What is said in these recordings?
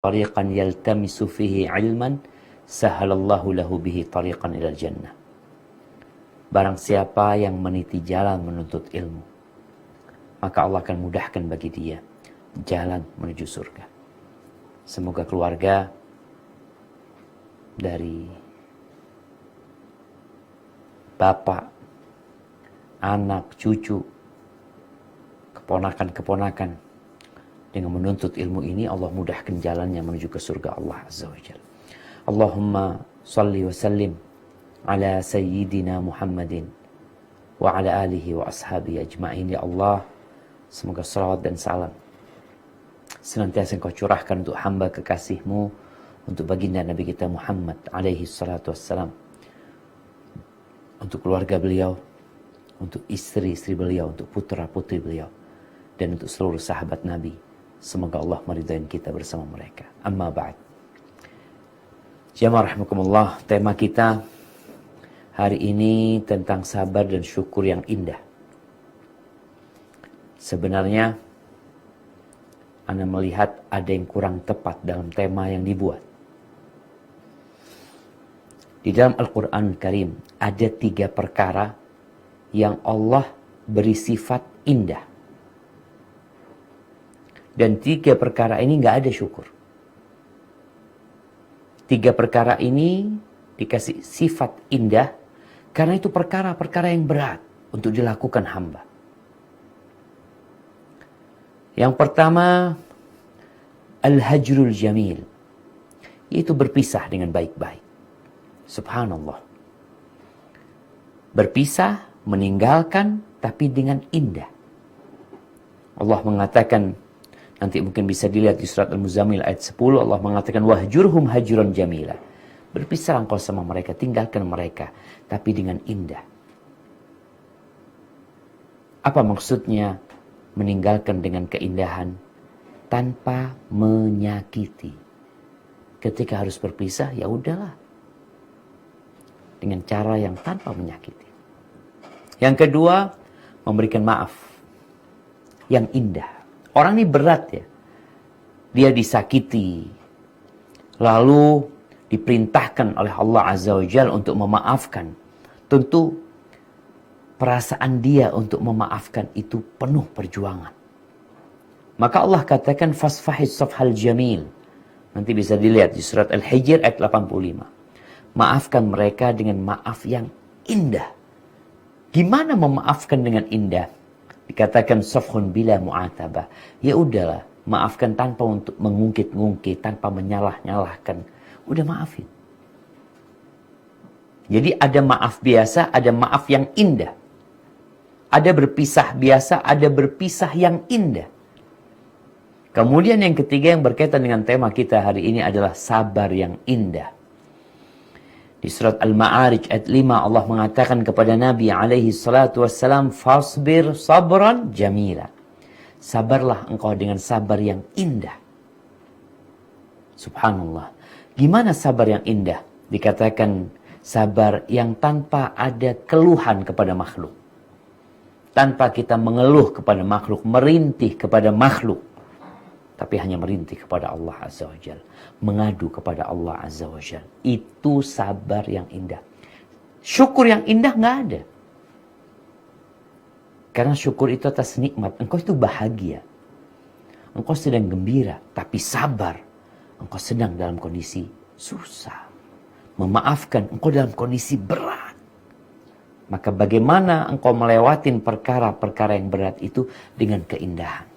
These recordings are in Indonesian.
tariqan yaltamisu fihi ilman sahalallahu lahu bihi tariqan ilal jannah. Barang siapa yang meniti jalan menuntut ilmu, maka Allah akan mudahkan bagi dia jalan menuju surga. Semoga keluarga dari bapak, anak, cucu, keponakan-keponakan dengan menuntut ilmu ini, Allah mudahkan jalannya menuju ke surga Allah Azza wa Jalla. Allahumma salli wa sallim ala sayyidina Muhammadin wa ala alihi wa ashabihi ajma'in. Ya Allah, semoga salawat dan salam senantiasa Engkau curahkan untuk hamba kekasih-Mu, untuk baginda Nabi kita Muhammad alaihi salatu wassalam, untuk keluarga beliau, untuk istri-istri beliau, untuk putra-putri beliau, dan untuk seluruh sahabat Nabi. Semoga Allah meridai kita bersama mereka. Amma ba'd. Jamaah rahimakumullah, tema kita hari ini tentang sabar dan syukur yang indah. Sebenarnya Anda melihat ada yang kurang tepat dalam tema yang dibuat. Di dalam Al-Quran Karim ada 3 perkara yang Allah beri sifat indah. Dan 3 perkara ini nggak ada syukur. 3 perkara ini dikasih sifat indah karena itu perkara-perkara yang berat untuk dilakukan hamba. Yang pertama, al-hajrul jamil, yaitu berpisah dengan baik-baik. Subhanallah. Berpisah, meninggalkan, tapi dengan indah. Allah mengatakan, nanti mungkin bisa dilihat di surat Al-Muzammil ayat 10, Allah mengatakan, wahjurhum hajran jamila. Berpisah engkau sama mereka, tinggalkan mereka, tapi dengan indah. Apa maksudnya meninggalkan dengan keindahan? Tanpa menyakiti. Ketika harus berpisah, ya udahlah. Dengan cara yang tanpa menyakiti. Yang kedua, memberikan maaf. Yang indah. Orang ini berat ya. Dia disakiti. Lalu diperintahkan oleh Allah Azza wa Jalla untuk memaafkan. Tentu perasaan dia untuk memaafkan itu penuh perjuangan. Maka Allah katakan fasfahis safhal jamil. Nanti bisa dilihat di surat Al-Hijr ayat 85. Maafkan mereka dengan maaf yang indah. Gimana memaafkan dengan indah? Dikatakan safhun bila mu'atabah. Ya udahlah, maafkan tanpa untuk mengungkit-ungkit, tanpa menyalah-nyalahkan. Udah maafin. Jadi ada maaf biasa, ada maaf yang indah. Ada berpisah biasa, ada berpisah yang indah. Kemudian yang ketiga yang berkaitan dengan tema kita hari ini adalah sabar yang indah. Di surat Al-Ma'arij ayat 5 Allah mengatakan kepada Nabi alaihi salatu wassalam, fasbir sabran jamila. Sabarlah engkau dengan sabar yang indah. Subhanallah. Gimana sabar yang indah? Dikatakan sabar yang tanpa ada keluhan kepada makhluk. Tanpa kita mengeluh kepada makhluk, merintih kepada makhluk. Tapi hanya merintih kepada Allah Azza wa Jalla. Mengadu kepada Allah Azza wa Jalla. Itu sabar yang indah. Syukur yang indah nggak ada. Karena syukur itu atas nikmat. Engkau itu bahagia. Engkau sedang gembira. Tapi sabar. Engkau sedang dalam kondisi susah. Memaafkan. Engkau dalam kondisi berat. Maka bagaimana engkau melewatin perkara-perkara yang berat itu dengan keindahan.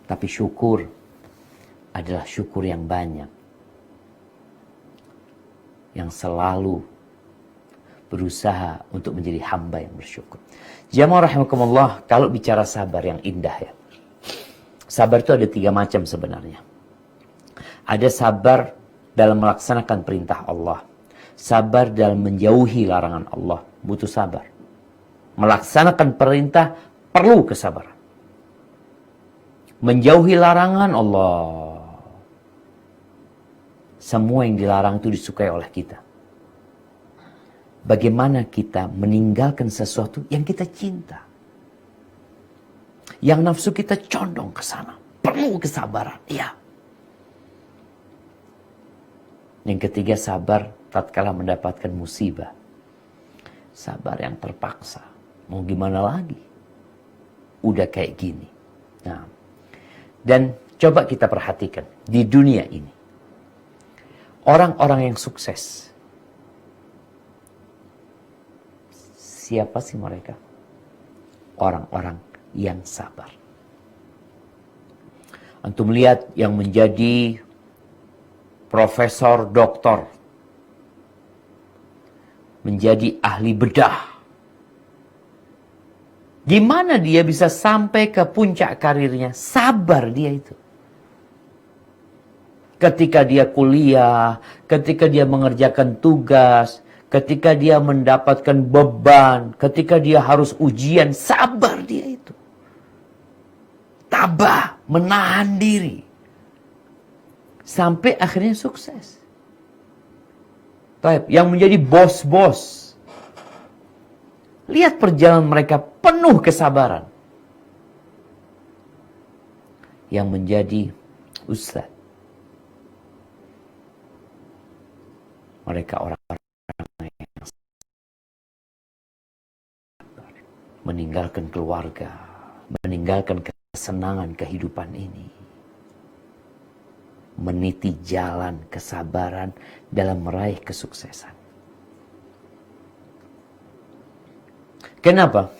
Tapi syukur adalah syukur yang banyak. Yang selalu berusaha untuk menjadi hamba yang bersyukur. Jamaah rahimakumullah, kalau bicara sabar yang indah ya. Sabar itu ada 3 macam sebenarnya. Ada sabar dalam melaksanakan perintah Allah. Sabar dalam menjauhi larangan Allah. Butuh sabar. Melaksanakan perintah perlu kesabaran. Menjauhi larangan Allah. Semua yang dilarang itu disukai oleh kita. Bagaimana kita meninggalkan sesuatu yang kita cinta. Yang nafsu kita condong ke sana. Perlu kesabaran. Ya. Yang ketiga, sabar tatkala mendapatkan musibah. Sabar yang terpaksa. Mau gimana lagi? Udah kayak gini. Nah, dan coba kita perhatikan di dunia ini. Orang-orang yang sukses. Siapa sih mereka? Orang-orang yang sabar. Antum lihat yang menjadi profesor, doktor, menjadi ahli bedah. Gimana dia bisa sampai ke puncak karirnya? Sabar dia itu. Ketika dia kuliah, ketika dia mengerjakan tugas, ketika dia mendapatkan beban, ketika dia harus ujian, sabar dia itu. Tabah, menahan diri. Sampai akhirnya sukses. Baik, yang menjadi bos-bos. Lihat perjalanan mereka penuh kesabaran. Yang menjadi ustaz. Mereka orang-orang yang meninggalkan keluarga, meninggalkan kesenangan kehidupan ini. Meniti jalan kesabaran dalam meraih kesuksesan. Kenapa?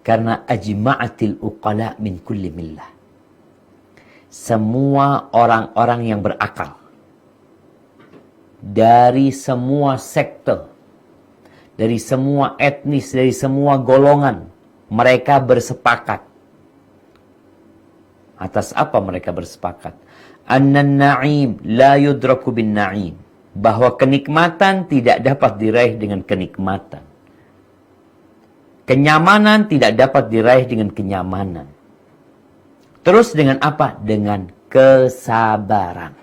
Karena ajma'atil uqala min kulli millah. Semua orang-orang yang berakal dari semua sektor, dari semua etnis, dari semua golongan, mereka bersepakat. Atas apa mereka bersepakat? Annan na'im la yudraku bin na'im. Bahwa kenikmatan tidak dapat diraih dengan kenikmatan. Kenyamanan tidak dapat diraih dengan kenyamanan. Terus dengan apa? Dengan kesabaran.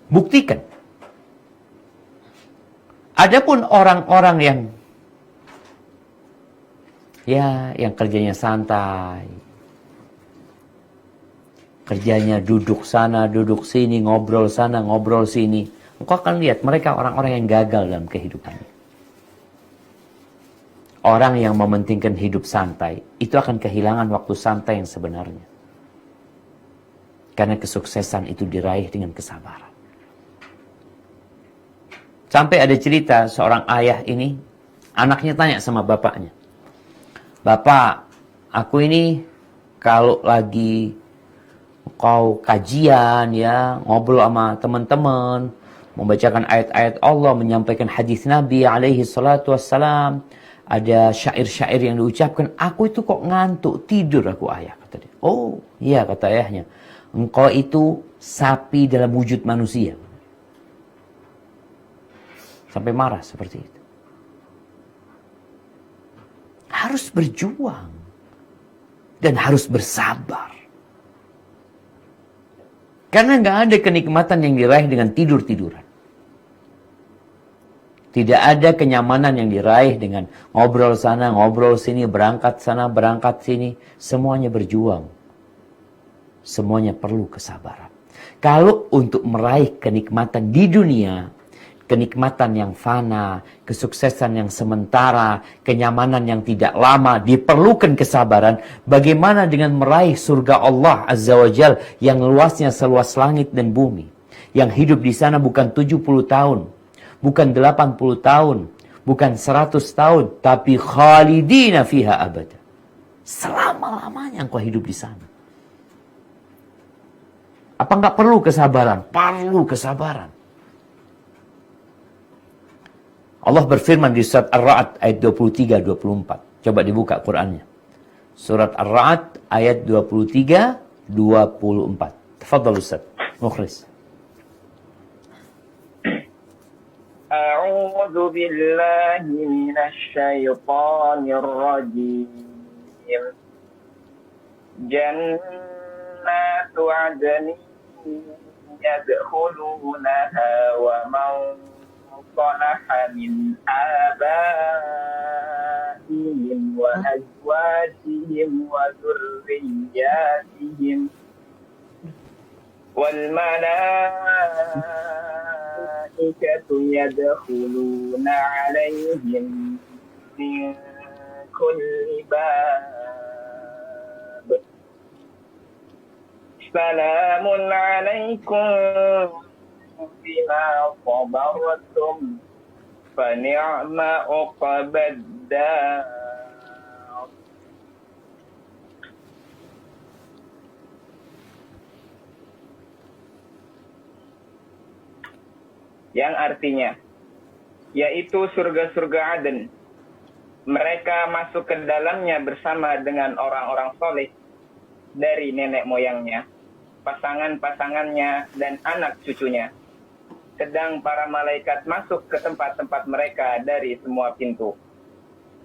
Buktikan. Adapun orang-orang yang kerjanya santai, kerjanya duduk sana, duduk sini, ngobrol sana, ngobrol sini. Engkau akan lihat mereka orang-orang yang gagal dalam kehidupannya. Orang yang mementingkan hidup santai, itu akan kehilangan waktu santai yang sebenarnya. Karena kesuksesan itu diraih dengan kesabaran. Sampai ada cerita seorang ayah ini, anaknya tanya sama bapaknya. Bapak, aku ini kalau lagi kau kajian ya, ngobrol sama teman-teman, membacakan ayat-ayat Allah, menyampaikan hadis Nabi alaihi salatu wassalam, ada syair-syair yang diucapkan, aku itu kok ngantuk, tidur aku ayah, kata dia. Oh, iya kata ayahnya. Engkau itu sapi dalam wujud manusia. Sampai marah seperti itu. Harus berjuang. Dan harus bersabar. Karena nggak ada kenikmatan yang diraih dengan tidur-tiduran. Tidak ada kenyamanan yang diraih dengan ngobrol sana, ngobrol sini, berangkat sana, berangkat sini. Semuanya berjuang. Semuanya perlu kesabaran. Kalau untuk meraih kenikmatan di dunia, kenikmatan yang fana, kesuksesan yang sementara, kenyamanan yang tidak lama, diperlukan kesabaran. Bagaimana dengan meraih surga Allah Azza wa Jal yang luasnya seluas langit dan bumi. Yang hidup di sana bukan 70 tahun, bukan 80 tahun, bukan 100 tahun, tapi khalidina fiha abada. Selama-lamanya engkau hidup di sana. Apa enggak perlu kesabaran? Perlu kesabaran. Allah berfirman di surat Ar-Ra'd ayat 23-24. Coba dibuka Qur'annya. Surat Ar-Ra'd ayat 23-24. Tafadhal Ustaz Mukhlis. A'udzu billahi minasy syaithanir rajim. Jannatu 'adnin yadkhulunaha wa man صلح من آبائهم وأزواجهم والملائكة يدخلون عليهم من كل باب سلام عليكم بما صبرتم فنعم عقبى الدار. Yang artinya, yaitu surga-surga Aden. Mereka masuk ke dalamnya bersama dengan orang-orang soleh dari nenek moyangnya, pasangan-pasangannya, dan anak cucunya. Sedang para malaikat masuk ke tempat-tempat mereka dari semua pintu,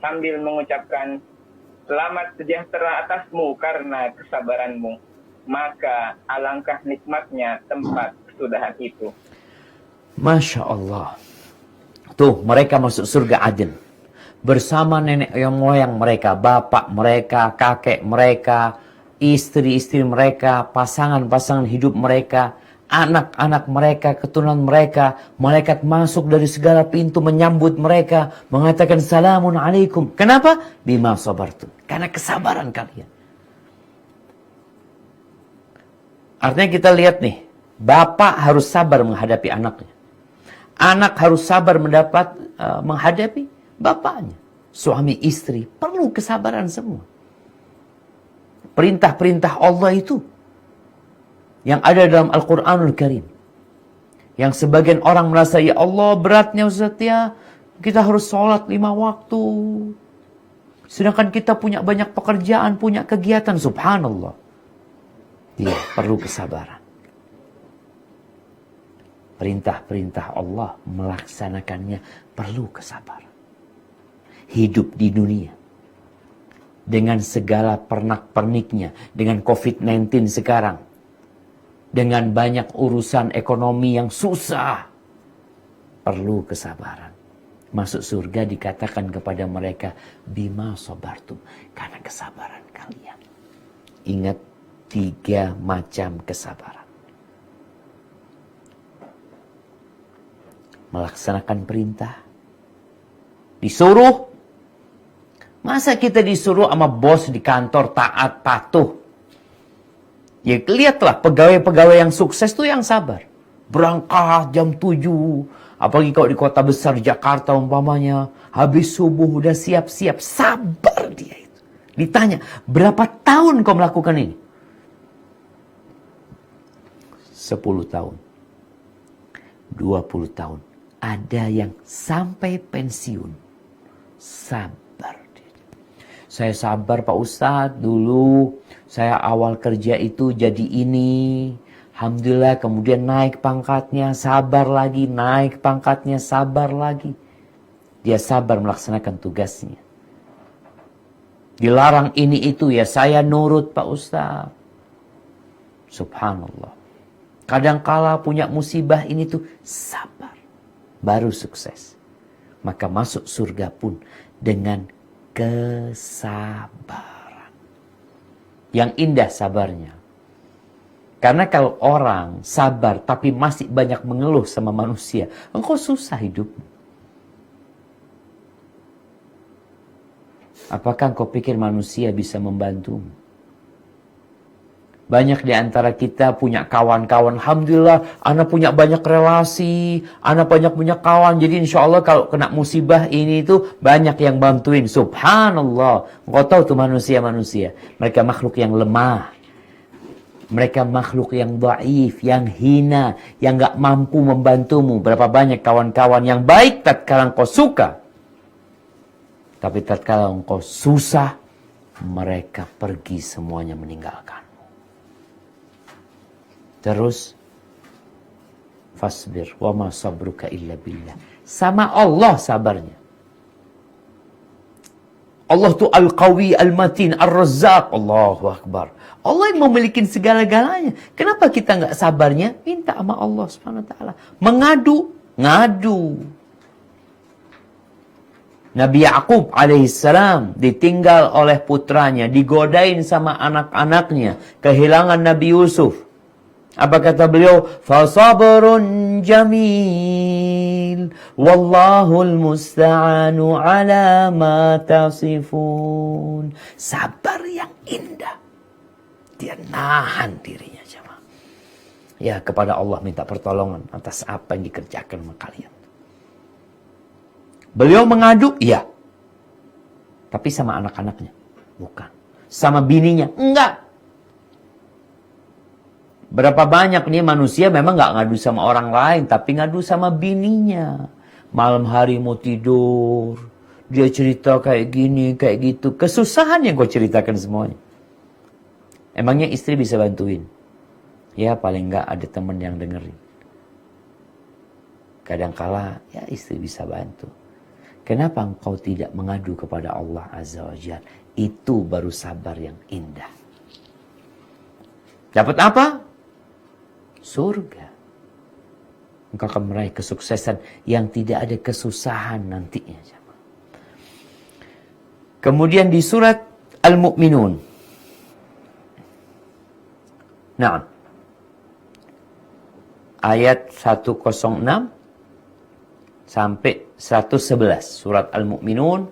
sambil mengucapkan, selamat sejahtera atasmu karena kesabaranmu. Maka alangkah nikmatnya tempat kesudahan itu. Masya Allah. Tuh, mereka masuk surga Aden. Bersama nenek moyang mereka, bapak mereka, kakek mereka, istri-istri mereka, pasangan-pasangan hidup mereka, anak-anak mereka, keturunan mereka. Malaikat masuk dari segala pintu menyambut mereka, mengatakan salamun alaikum. Kenapa? Bima sabartum. Karena kesabaran kalian. Artinya kita lihat nih, bapak harus sabar menghadapi anaknya. Anak harus sabar menghadapi bapaknya. Suami istri perlu kesabaran semua. Perintah-perintah Allah itu yang ada dalam Al-Quranul Karim. Yang sebagian orang merasa, ya Allah beratnya Ustaz ya, kita harus sholat 5 waktu. Sedangkan kita punya banyak pekerjaan, punya kegiatan, subhanallah. Dia perlu kesabaran. Perintah-perintah Allah melaksanakannya perlu kesabaran. Hidup di dunia dengan segala pernak-perniknya, dengan COVID-19 sekarang, dengan banyak urusan ekonomi yang susah, perlu kesabaran. Masuk surga dikatakan kepada mereka, bima sabartum, karena kesabaran kalian. Ingat 3 macam kesabaran. Melaksanakan perintah. Disuruh. Masa kita disuruh sama bos di kantor taat patuh? Ya lihatlah pegawai-pegawai yang sukses tuh yang sabar. Berangkat jam 7. Apalagi kalau di kota besar Jakarta umpamanya. Habis subuh udah siap-siap. Sabar dia itu. Ditanya, berapa tahun kau melakukan ini? 10 tahun. 20 tahun. Ada yang sampai pensiun. Sabar. Saya sabar Pak Ustadz dulu. Saya awal kerja itu jadi ini. Alhamdulillah kemudian naik pangkatnya. Sabar lagi. Naik pangkatnya. Sabar lagi. Dia sabar melaksanakan tugasnya. Dilarang ini itu ya saya nurut Pak Ustadz. Subhanallah. Kadangkala punya musibah ini tuh sabar. Baru sukses. Maka masuk surga pun dengan kesabaran. Yang indah sabarnya. Karena kalau orang sabar tapi masih banyak mengeluh sama manusia, engkau susah hidup. Apakah engkau pikir manusia bisa membantumu? Banyak di antara kita punya kawan-kawan. Alhamdulillah, anak punya banyak relasi. Anak banyak punya kawan. Jadi insya Allah kalau kena musibah ini itu banyak yang bantuin. Subhanallah. Engkau tahu tuh manusia-manusia. Mereka makhluk yang lemah. Mereka makhluk yang dhaif, yang hina. Yang gak mampu membantumu. Berapa banyak kawan-kawan yang baik tatkala engkau suka. Tapi tatkala engkau susah, mereka pergi semuanya meninggalkan. Terus fasbir wa ma sabruka illa billah. Sama Allah sabarnya. Allah tu Al-Qawi, Al-Matin, Ar-Razzaq. Allahu Akbar. Allah yang memiliki segala-galanya. Kenapa kita enggak sabarnya? Minta sama Allah Subhanahu wa taala. Mengadu, ngadu. Nabi Ya'qub alaihissalam ditinggal oleh putranya, digodain sama anak-anaknya, kehilangan Nabi Yusuf. Apa kata beliau? Fasabrun jamil, wallahul musta'anu ala ma tasifun. Sabar yang indah. Dia nahan dirinya, jemaah. Ya, kepada Allah minta pertolongan atas apa yang dikerjakan sama kalian. Beliau mengadu, iya. Tapi sama anak-anaknya, bukan. Sama bininya, enggak. Berapa banyak nih manusia memang nggak ngadu sama orang lain, tapi ngadu sama bininya. Malam hari mau tidur, dia cerita kayak gini, kayak gitu. Kesusahan yang kau ceritakan semuanya. Emangnya istri bisa bantuin? Ya paling nggak ada teman yang dengerin. Kadangkala ya istri bisa bantu. Kenapa engkau tidak mengadu kepada Allah Azza wa Jalla? Itu baru sabar yang indah. Dapat apa? Surga. Engkau akan meraih kesuksesan yang tidak ada kesusahan nantinya. Kemudian di surat Al-Mu'minun. Nah, ayat 106 sampai 111 surat Al-Mu'minun.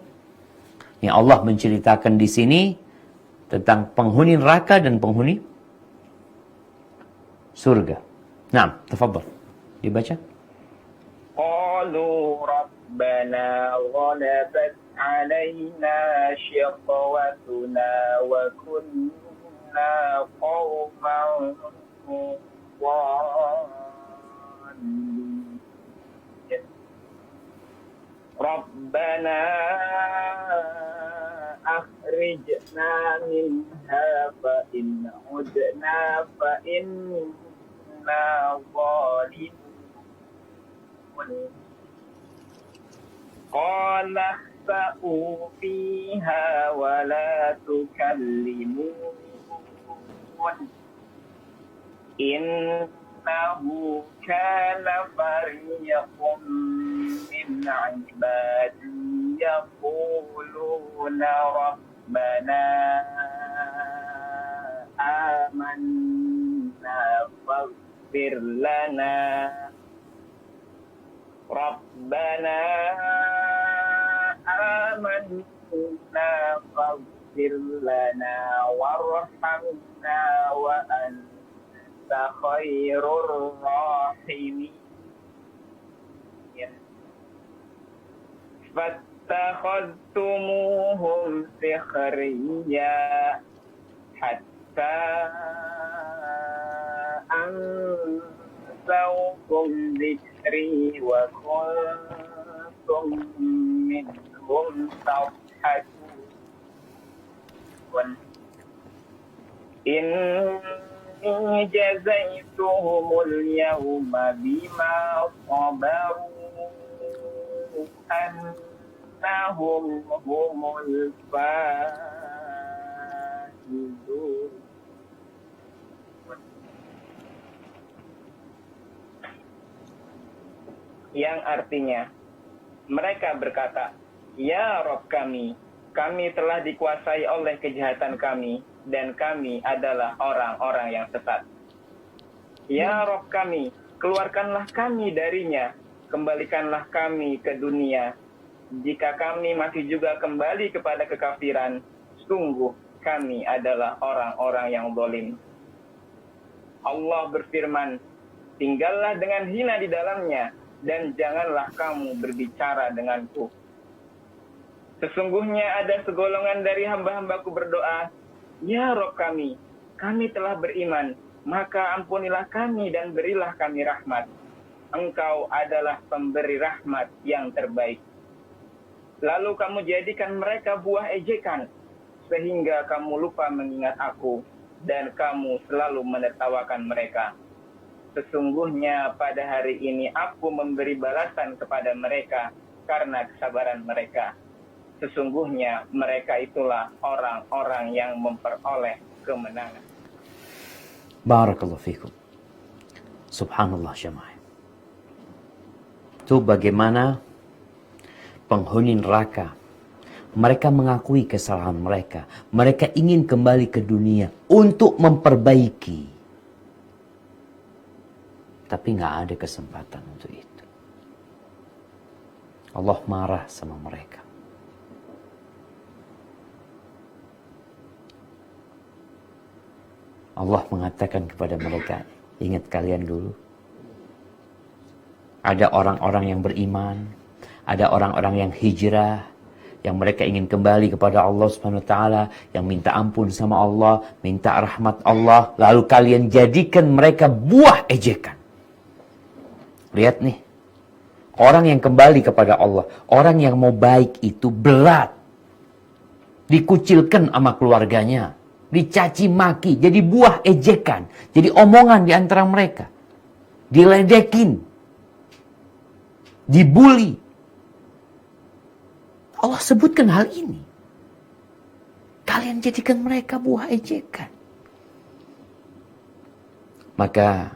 Yang Allah menceritakan di sini tentang penghuni neraka dan penghuni surga. Nah, tafadhal. Dibaca. Qalu rabbana ghalabat alaina shiqwatuna wa kunna qawman dhalin. Rabbana akhrijna minha fa in udna fa inna zalimun. Qala fa'u fiha wa la tukallimun. Innahu kana fariqun min ibadi yaquluna rabbana amanna faghfir lana Rabbana amanna faghfir lana warhamna wa anta khairur rahimin. فاتخذتموهم سخريا حتى أنسوكم ذكري وكنتم منهم تضحكون إني جزيتهم اليوم بما صبروا أنهم هم الفائزون. Yang artinya, mereka berkata, Ya Rabb kami telah dikuasai oleh kejahatan kami, dan kami adalah orang-orang yang sesat. Ya Rabb kami, keluarkanlah kami darinya, kembalikanlah kami ke dunia. Jika kami masih juga kembali kepada kekafiran, sungguh kami adalah orang-orang yang zalim. Allah berfirman, tinggallah dengan hina di dalamnya, dan janganlah kamu berbicara denganku. Sesungguhnya ada segolongan dari hamba-hambaku berdoa, Ya Rabb kami telah beriman, maka ampunilah kami dan berilah kami rahmat. Engkau adalah pemberi rahmat yang terbaik. Lalu kamu jadikan mereka buah ejekan, sehingga kamu lupa mengingat aku, dan kamu selalu menertawakan mereka. Sesungguhnya pada hari ini aku memberi balasan kepada mereka karena kesabaran mereka. Sesungguhnya mereka itulah orang-orang yang memperoleh kemenangan. Barakallahu fikum. Subhanallah jemaah. Itu bagaimana penghuni neraka. Mereka mengakui kesalahan mereka. Mereka ingin kembali ke dunia untuk memperbaiki. Tapi nggak ada kesempatan untuk itu. Allah marah sama mereka. Allah mengatakan kepada mereka, ingat kalian dulu. Ada orang-orang yang beriman, ada orang-orang yang hijrah, yang mereka ingin kembali kepada Allah Subhanahu wa taala, yang minta ampun sama Allah, minta rahmat Allah, lalu kalian jadikan mereka buah ejekan. Lihat nih, orang yang kembali kepada Allah, orang yang mau baik itu berat. Dikucilkan sama keluarganya, dicaci maki, jadi buah ejekan, jadi omongan di antara mereka. Diledekin, dibully. Allah sebutkan hal ini. Kalian jadikan mereka buah ejekan. Maka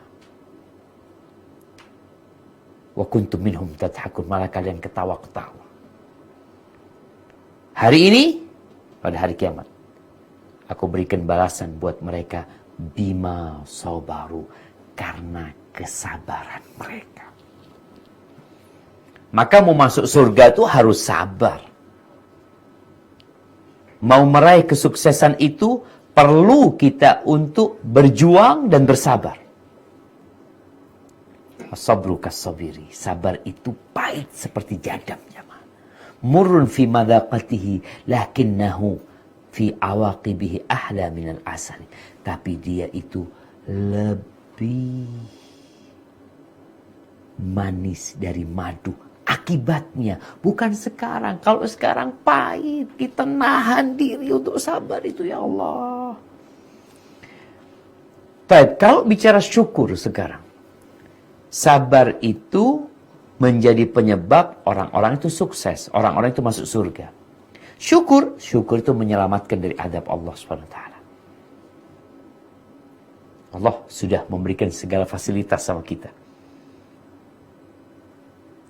wa kuntum minhum tadhakun, malah kalian ketawa-ketawa. Hari ini, pada hari kiamat, aku berikan balasan buat mereka bima sabaru, karena kesabaran mereka. Maka mau masuk surga itu harus sabar. Mau meraih kesuksesan itu perlu kita untuk berjuang dan bersabar. As-sabru kas-sabiri. Sabar itu pahit seperti jadam. Murrun fi madaqatihi lakinnahu fi awaqibihi ahla minal asali. Tapi dia itu lebih manis dari madu. Akibatnya bukan sekarang. Kalau sekarang pahit, kita nahan diri untuk sabar itu, ya Allah. Baik, kalau bicara syukur sekarang, sabar itu menjadi penyebab orang-orang itu sukses, orang-orang itu masuk surga. Syukur itu menyelamatkan dari adab Allah SWT. Allah sudah memberikan segala fasilitas sama kita.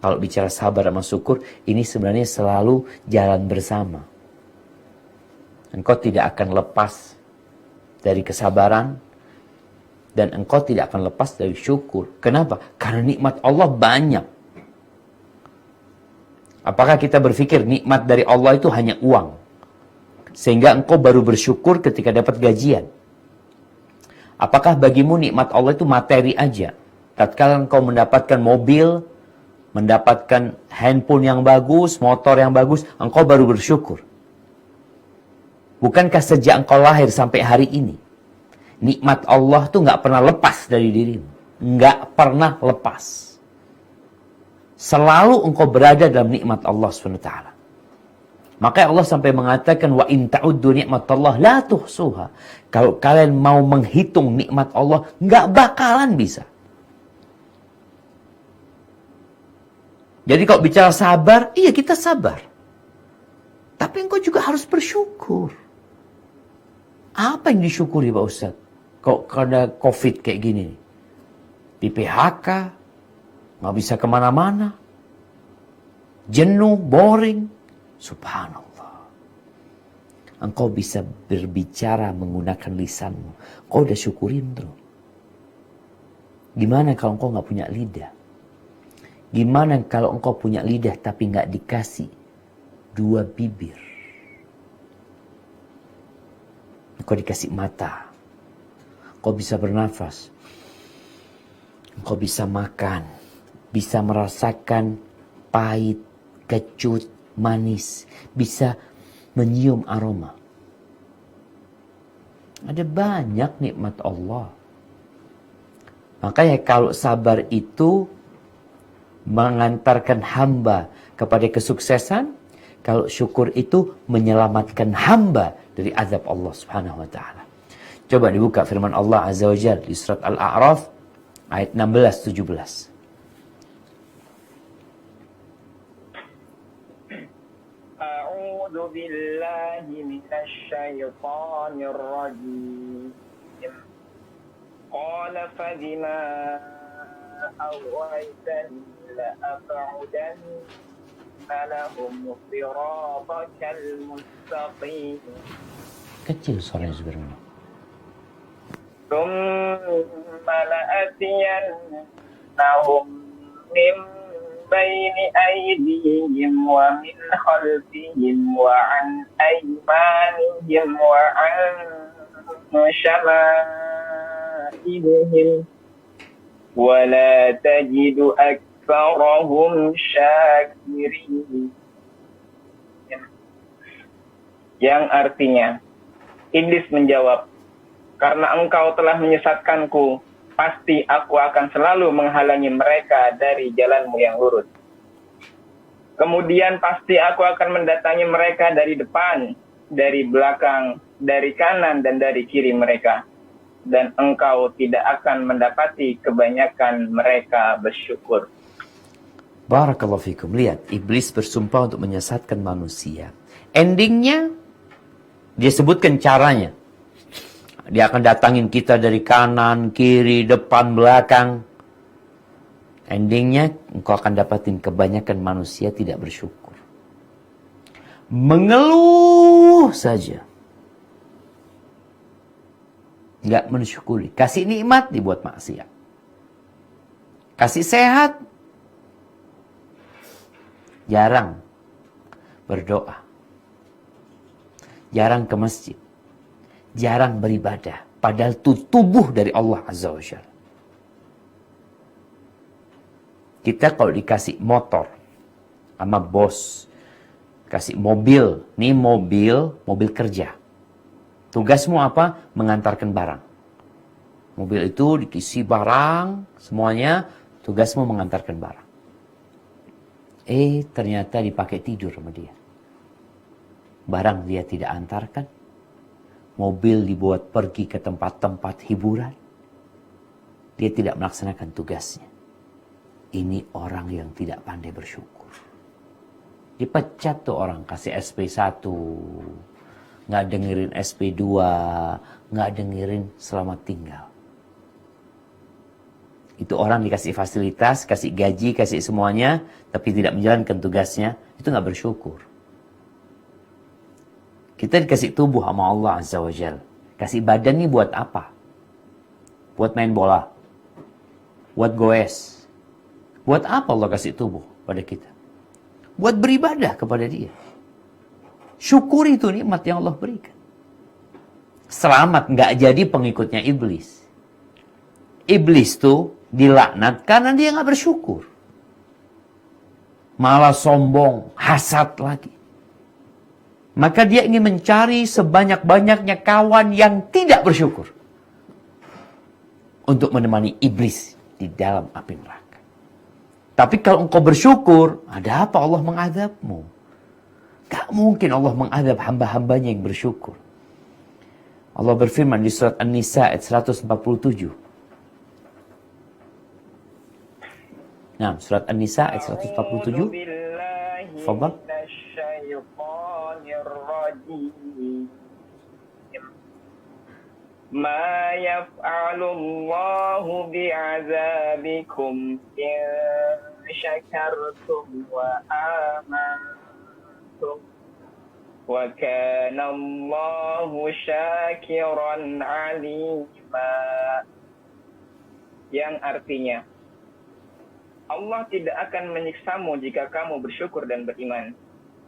Kalau bicara sabar sama syukur, ini sebenarnya selalu jalan bersama. Engkau tidak akan lepas dari kesabaran, dan engkau tidak akan lepas dari syukur. Kenapa? Karena nikmat Allah banyak. Apakah kita berpikir nikmat dari Allah itu hanya uang? Sehingga engkau baru bersyukur ketika dapat gajian. Apakah bagimu nikmat Allah itu materi aja? Tatkala engkau mendapatkan mobil, mendapatkan handphone yang bagus, motor yang bagus, engkau baru bersyukur. Bukankah sejak engkau lahir sampai hari ini, nikmat Allah tuh nggak pernah lepas dari dirimu. Nggak pernah lepas. Selalu engkau berada dalam nikmat Allah SWT. Maka Allah sampai mengatakan, wa in ta'uddu ni'matallah la tuhsuha. Kalau kalian mau menghitung nikmat Allah, nggak bakalan bisa. Jadi kalau bicara sabar, iya kita sabar. Tapi engkau juga harus bersyukur. Apa yang disyukuri Pak Ustaz? Kok karena COVID kayak gini? Di PHK, nggak bisa kemana-mana. Jenuh, boring. Subhanallah. Engkau bisa berbicara menggunakan lisanmu. Kau udah syukurin tuh. Gimana kalau engkau nggak punya lidah? Gimana kalau engkau punya lidah tapi nggak dikasih 2 bibir? Engkau dikasih mata. Engkau bisa bernafas. Engkau bisa makan. Bisa merasakan pahit, kecut, manis. Bisa menyium aroma. Ada banyak nikmat Allah. Makanya kalau sabar itu mengantarkan hamba kepada kesuksesan, kalau syukur itu menyelamatkan hamba dari azab Allah Subhanahu wa taala. Coba dibuka firman Allah Azza wa Jalla di surat Al-A'raf ayat 16-17. A'udzu billahi minasy syaithanir rajim. Qala fabima أغويتني لأقعدن لهم صراطك المستقيم. Kecil suaranya sebenarnya. ثم لآتين لآتينهم من بين أيديهم ومن خلفهم وعن أيمانهم وعن شمائلهم ولا تجد أكثرهم شاكرين. Yang artinya, Iblis menjawab, karena engkau telah menyesatkanku, pasti aku akan selalu menghalangi mereka dari jalanmu yang lurus. Kemudian pasti aku akan mendatangi mereka dari depan, dari belakang, dari kanan, dan dari kiri mereka. Dan engkau tidak akan mendapati kebanyakan mereka bersyukur. Barakallahu fikum. Lihat, iblis bersumpah untuk menyesatkan manusia. Endingnya, dia sebutkan caranya. Dia akan datangin kita dari kanan, kiri, depan, belakang. Endingnya, engkau akan dapatin kebanyakan manusia tidak bersyukur. Mengeluh saja. Nggak mensyukuri. Kasih nikmat dibuat maksiat. Kasih sehat. Jarang berdoa. Jarang ke masjid. Jarang beribadah. Padahal itu tubuh dari Allah Azza wa Jalla. Kita kalau dikasih motor sama bos, kasih mobil. Nih mobil kerja. Tugasmu apa? Mengantarkan barang. Mobil itu diisi barang, semuanya tugasmu mengantarkan barang. Ternyata dipakai tidur sama dia. Barang dia tidak antarkan. Mobil dibuat pergi ke tempat-tempat hiburan. Dia tidak melaksanakan tugasnya. Ini orang yang tidak pandai bersyukur. Dipecat tuh orang, kasih SP1. Nggak dengerin SP2. Nggak dengerin selamat tinggal. Itu orang dikasih fasilitas, kasih gaji, kasih semuanya. Tapi tidak menjalankan tugasnya. Itu nggak bersyukur. Kita dikasih tubuh sama Allah Azza wa Jal. Kasih badan nih buat apa? Buat main bola. Buat goes. Buat apa Allah kasih tubuh pada kita? Buat beribadah kepada Dia. Syukuri itu nikmat yang Allah berikan. Selamat, nggak jadi pengikutnya iblis. Iblis tuh dilaknat karena dia nggak bersyukur. Malah sombong, hasad lagi. Maka dia ingin mencari sebanyak-banyaknya kawan yang tidak bersyukur. Untuk menemani iblis di dalam api neraka. Tapi kalau engkau bersyukur, ada apa Allah mengadabmu? Gak mungkin Allah mengadab hamba-hambanya yang bersyukur. Allah berfirman di surat An-Nisa ayat 147. Nah, surat An-Nisa ayat 147. Fadhal. Ma yaf'alullahu bi'azabikum in syakartum wa amantum wa kana Allahu syakiran alima. Yang artinya, Allah tidak akan menyiksamu jika kamu bersyukur dan beriman.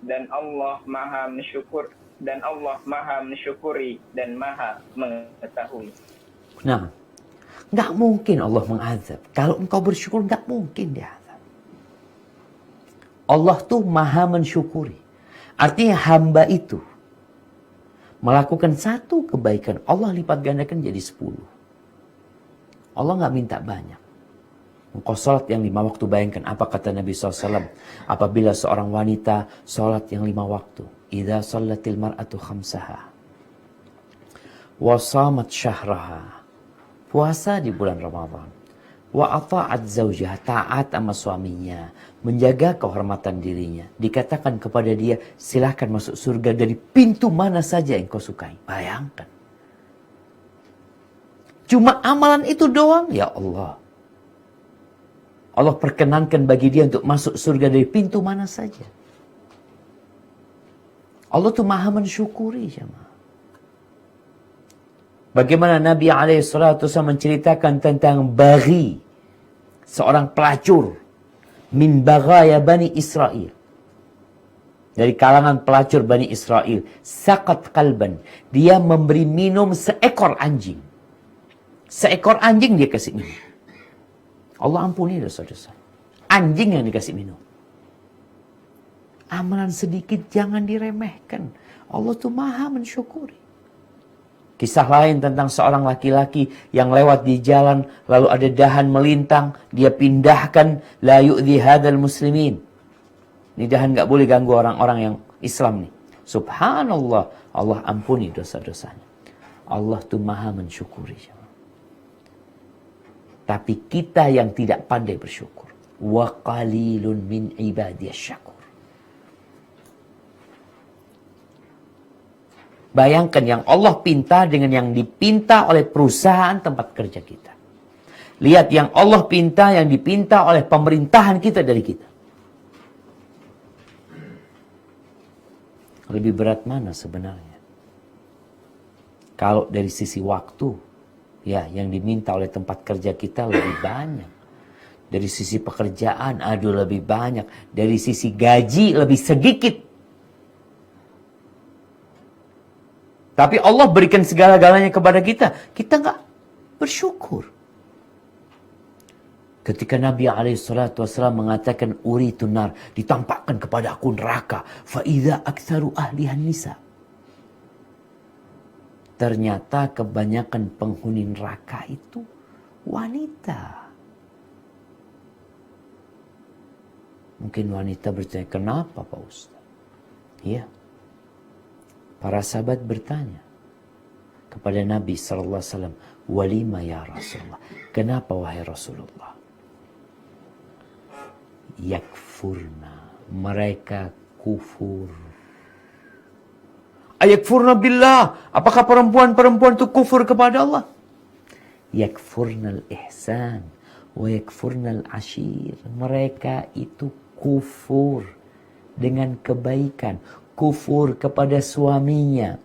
Dan Allah maha mensyukur. Dan Allah maha mensyukuri dan maha mengetahui. Nah, nggak mungkin Allah mengazab. Kalau engkau bersyukur, nggak mungkin dia azab. Allah tuh maha mensyukuri. Artinya hamba itu melakukan satu kebaikan, Allah lipat gandakan jadi 10. Allah nggak minta banyak. Engkau sholat yang 5 waktu, bayangkan apa kata Nabi SAW. Apabila seorang wanita sholat yang 5 waktu. Idza shallatil mar'atu khamsaha. Wa shamat syahraha. Puasa di bulan Ramadan. Wa ata'at zawjaha. Taat sama suaminya. Menjaga kehormatan dirinya. Dikatakan kepada dia, silahkan masuk surga dari pintu mana saja yang kau sukai. Bayangkan. Cuma amalan itu doang, ya Allah. Allah perkenankan bagi dia untuk masuk surga dari pintu mana saja. Allah tuh maha mensyukuri jemaah. Bagaimana Nabi SAW menceritakan tentang baghi. seorang pelacur min baghaya Bani Israel. Dari kalangan pelacur Bani Israel. Saqat qalban. Dia memberi minum seekor anjing. Seekor anjing dia kasih minum. Allah ampuni dosa-dosa. Anjing yang dikasih minum. Amalan sedikit jangan diremehkan. Allah tuh maha mensyukuri. Kisah lain tentang seorang laki-laki yang lewat di jalan, lalu ada dahan melintang, dia pindahkan, la yu'dhi hadal muslimin. Ini dahan gak boleh ganggu orang-orang yang Islam nih. Subhanallah, Allah ampuni dosa-dosanya. Allah tuh maha mensyukuri. Tapi kita yang tidak pandai bersyukur. Wa qalilun min ibadiyas syakur. Bayangkan yang Allah pinta dengan yang dipinta oleh perusahaan tempat kerja kita. Lihat yang Allah pinta, yang dipinta oleh pemerintahan kita dari kita. Lebih berat mana sebenarnya? Kalau dari sisi waktu, ya yang diminta oleh tempat kerja kita lebih banyak. Dari sisi pekerjaan, aduh lebih banyak. Dari sisi gaji lebih sedikit. Tapi Allah berikan segala-galanya kepada kita. Kita nggak bersyukur. Ketika Nabi SAW mengatakan uritu nar, ditampakkan kepada aku neraka. Fa'idha aktsaru ahlihan nisa. Ternyata kebanyakan penghuni neraka itu wanita. Mungkin wanita bertanya, kenapa Pak Ustaz? Iya. Para sahabat bertanya kepada Nabi SAW, walima ya Rasulullah. Kenapa wahai Rasulullah? Yakfurna. Mereka kufur. Ayakfurna billah. Apakah perempuan-perempuan itu kufur kepada Allah? Yakfurna al-ihsan. Wa yakfurna al-ashir. Mereka itu kufur dengan kebaikan. Kufur kepada suaminya.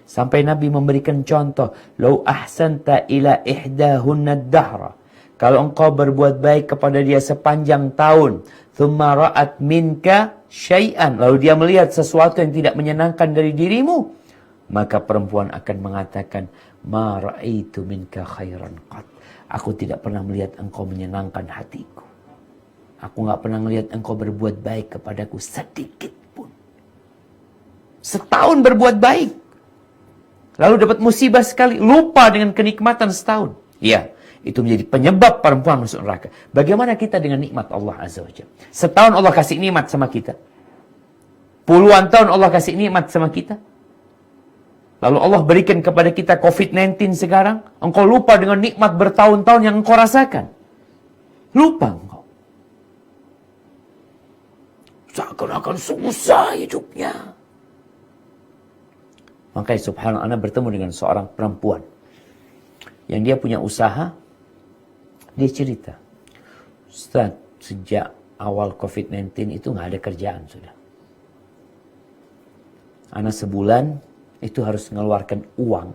Sampai Nabi memberikan contoh. Lau ahsanta ila ihdahunna dahra. Kalau engkau berbuat baik kepada dia sepanjang tahun. Thumma ra'at minka syai'an. Lalu dia melihat sesuatu yang tidak menyenangkan dari dirimu. Maka perempuan akan mengatakan. Ma ra'aitu minka khairan qat. Aku tidak pernah melihat engkau menyenangkan hatiku. Aku gak pernah melihat engkau berbuat baik kepadaku sedikit pun. Setahun berbuat baik. Lalu dapat musibah sekali. Lupa dengan kenikmatan setahun. Ya, itu menjadi penyebab perempuan masuk neraka. Bagaimana kita dengan nikmat Allah Azza wa Jalla? Setahun Allah kasih nikmat sama kita. Puluhan tahun Allah kasih nikmat sama kita. Lalu Allah berikan kepada kita COVID-19 sekarang. Engkau lupa dengan nikmat bertahun-tahun yang engkau rasakan. Lupa engkau. Seakan-akan susah hidupnya. Makanya subhanallah, ana bertemu dengan seorang perempuan. Yang dia punya usaha. Dia cerita. Ustaz, sejak awal COVID-19 itu gak ada kerjaan sudah. Ana sebulan itu harus mengeluarkan uang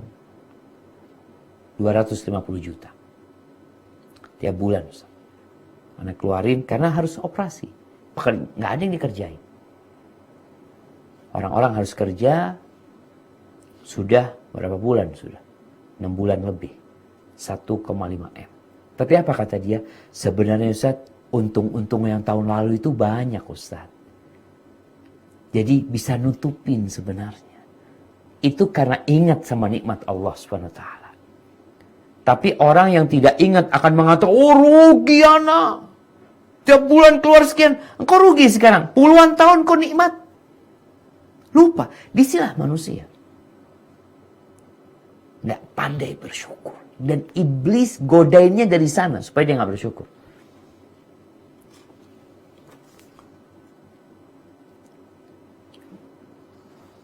250 juta. Tiap bulan Ustaz. Ana keluarin karena harus operasi. Bahkan gak ada yang dikerjain. Orang-orang harus kerja. Sudah berapa bulan sudah? 6 bulan lebih. 1,5 M. Tapi apa kata dia? Sebenarnya Ustaz, untung-untung yang tahun lalu itu banyak Ustaz. Jadi bisa nutupin sebenarnya. Itu karena ingat sama nikmat Allah SWT. Tapi orang yang tidak ingat akan mengatakan, oh rugi anak. Tiap bulan keluar sekian. Engkau rugi sekarang. Puluhan tahun kau nikmat. Lupa. Disilah manusia. Nggak pandai bersyukur. Dan iblis godainnya dari sana. Supaya dia nggak bersyukur.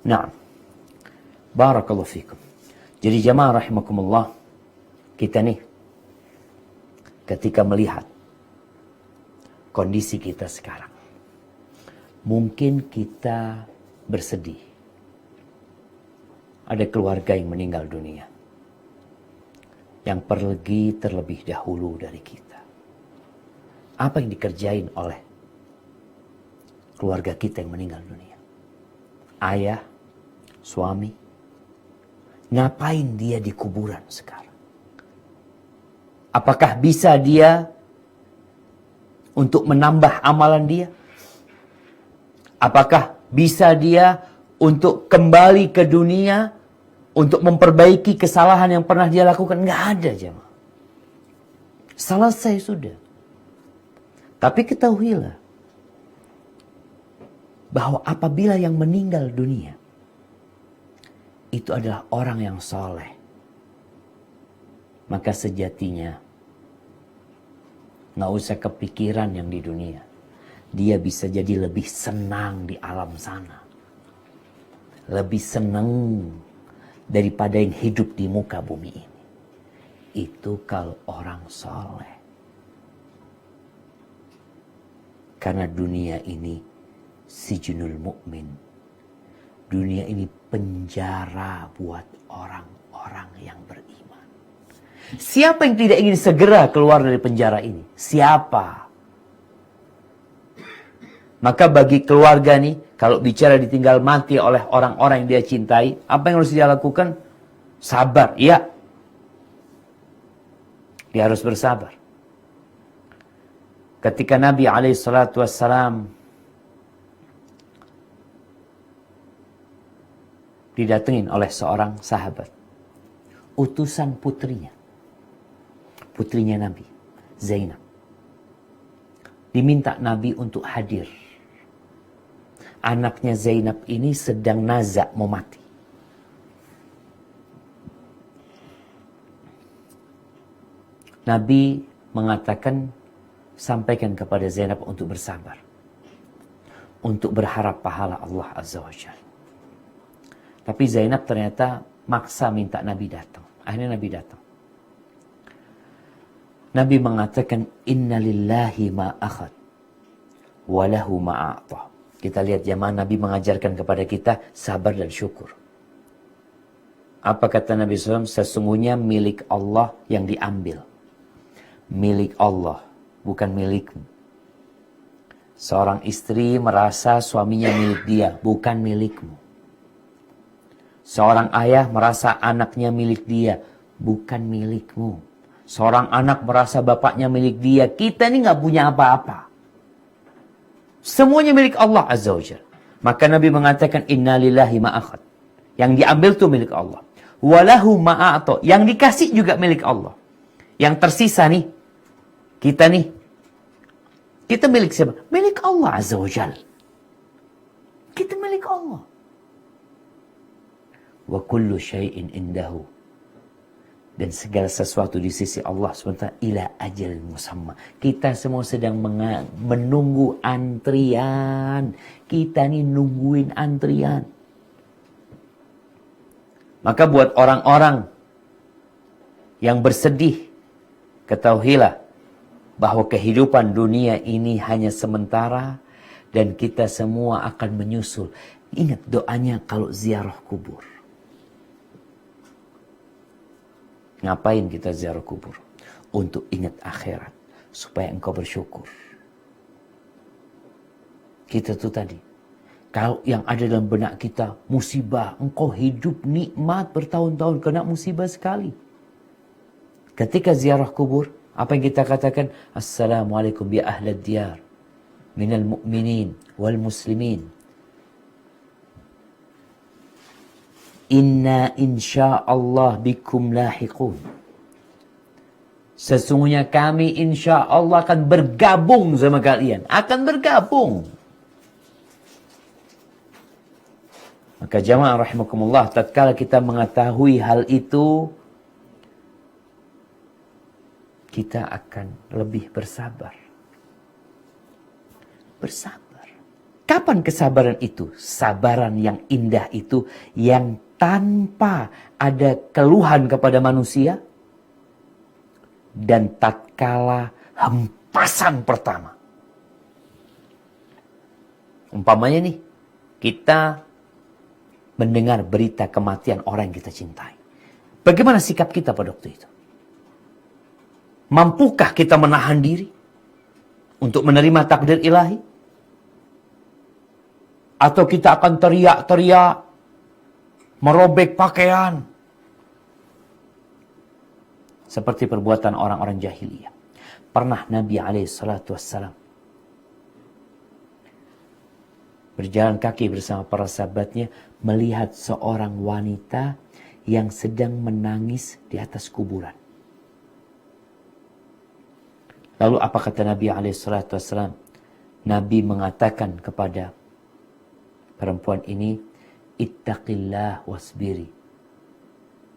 Nah. Barakallahu fikum. Jadi jamaah rahimakumullah. Kita nih. Ketika melihat. Kondisi kita sekarang. Mungkin kita bersedih. Ada keluarga yang meninggal dunia. Yang pergi terlebih dahulu dari kita. Apa yang dikerjain oleh keluarga kita yang meninggal dunia? Ayah, suami, ngapain dia di kuburan sekarang? Apakah bisa dia untuk menambah amalan dia? Apakah bisa dia untuk kembali ke dunia untuk memperbaiki kesalahan yang pernah dia lakukan? Nggak ada, jemaah. Selesai sudah. Tapi ketahuilah bahwa apabila yang meninggal dunia itu adalah orang yang soleh, maka sejatinya nggak usah kepikiran yang di dunia. Dia bisa jadi lebih senang di alam sana, lebih senang daripada yang hidup di muka bumi ini. Itu kalau orang soleh. Karena dunia ini sijnul mukmin. Dunia ini penjara buat orang-orang yang beriman. Siapa yang tidak ingin segera keluar dari penjara ini? Siapa? Maka bagi keluarga nih, kalau bicara ditinggal mati oleh orang-orang yang dia cintai, apa yang harus dia lakukan? Sabar, iya. Dia harus bersabar. Ketika Nabi SAW didatengin oleh seorang sahabat, utusan putrinya Nabi, Zainab, diminta Nabi untuk hadir. Anaknya Zainab ini sedang nazak, mau mati. Nabi mengatakan, sampaikan kepada Zainab untuk bersabar, untuk berharap pahala Allah Azza wa Jalla. Tapi Zainab ternyata maksa minta Nabi datang. Akhirnya Nabi datang. Nabi mengatakan, inna lillahi ma akhad wa lahu ma a'ta. Kita lihat jamaah, Nabi mengajarkan kepada kita sabar dan syukur. Apa kata Nabi SAW? Sesungguhnya milik Allah yang diambil. Milik Allah, bukan milikmu. Seorang istri merasa suaminya milik dia, bukan milikmu. Seorang ayah merasa anaknya milik dia, bukan milikmu. Seorang anak merasa bapaknya milik dia. Kita ini nggak punya apa-apa. Semuanya milik Allah Azza wa Jalla. Maka Nabi mengatakan, inna lillahi ma'akhad. Yang diambil itu milik Allah. Walahu ma'a'to. Yang dikasih juga milik Allah. Yang tersisa nih, kita nih. Kita milik siapa? Milik Allah Azza wa Jalla. Kita milik Allah. Wa kullu syai'in indahu. Dan segala sesuatu di sisi Allah SWT ila ajal musamma. Kita semua sedang menunggu antrian. Kita nih nungguin antrian. Maka buat orang-orang yang bersedih, ketahuilah bahwa kehidupan dunia ini hanya sementara dan kita semua akan menyusul. Ingat doanya kalau ziarah kubur. Ngapain kita ziarah kubur? Untuk ingat akhirat. Supaya engkau bersyukur. Kita tuh tadi. Kalau yang ada dalam benak kita musibah. Engkau hidup nikmat bertahun-tahun. Kena musibah sekali. Ketika ziarah kubur. Apa yang kita katakan? Assalamualaikum ya ahlad diyar. Minal mu'minin wal muslimin. Inna insya'Allah bikum lahiqun. Sesungguhnya kami insya'Allah akan bergabung sama kalian. Akan bergabung. Maka jamaah rahimakumullah, tatkala kita mengetahui hal itu, kita akan lebih bersabar. Bersabar. Kapan kesabaran itu? Sabaran yang indah itu, yang tanpa ada keluhan kepada manusia. Dan tatkala hempasan pertama. Umpamanya nih, kita mendengar berita kematian orang yang kita cintai. Bagaimana sikap kita pada waktu itu? Mampukah kita menahan diri? untuk menerima takdir ilahi? Atau kita akan teriak-teriak, merobek pakaian, seperti perbuatan orang-orang jahiliyah? Pernah Nabi SAW berjalan kaki bersama para sahabatnya, melihat seorang wanita yang sedang menangis di atas kuburan. Lalu apa kata Nabi SAW? Nabi mengatakan kepada perempuan ini, ittaqillah wasbiri.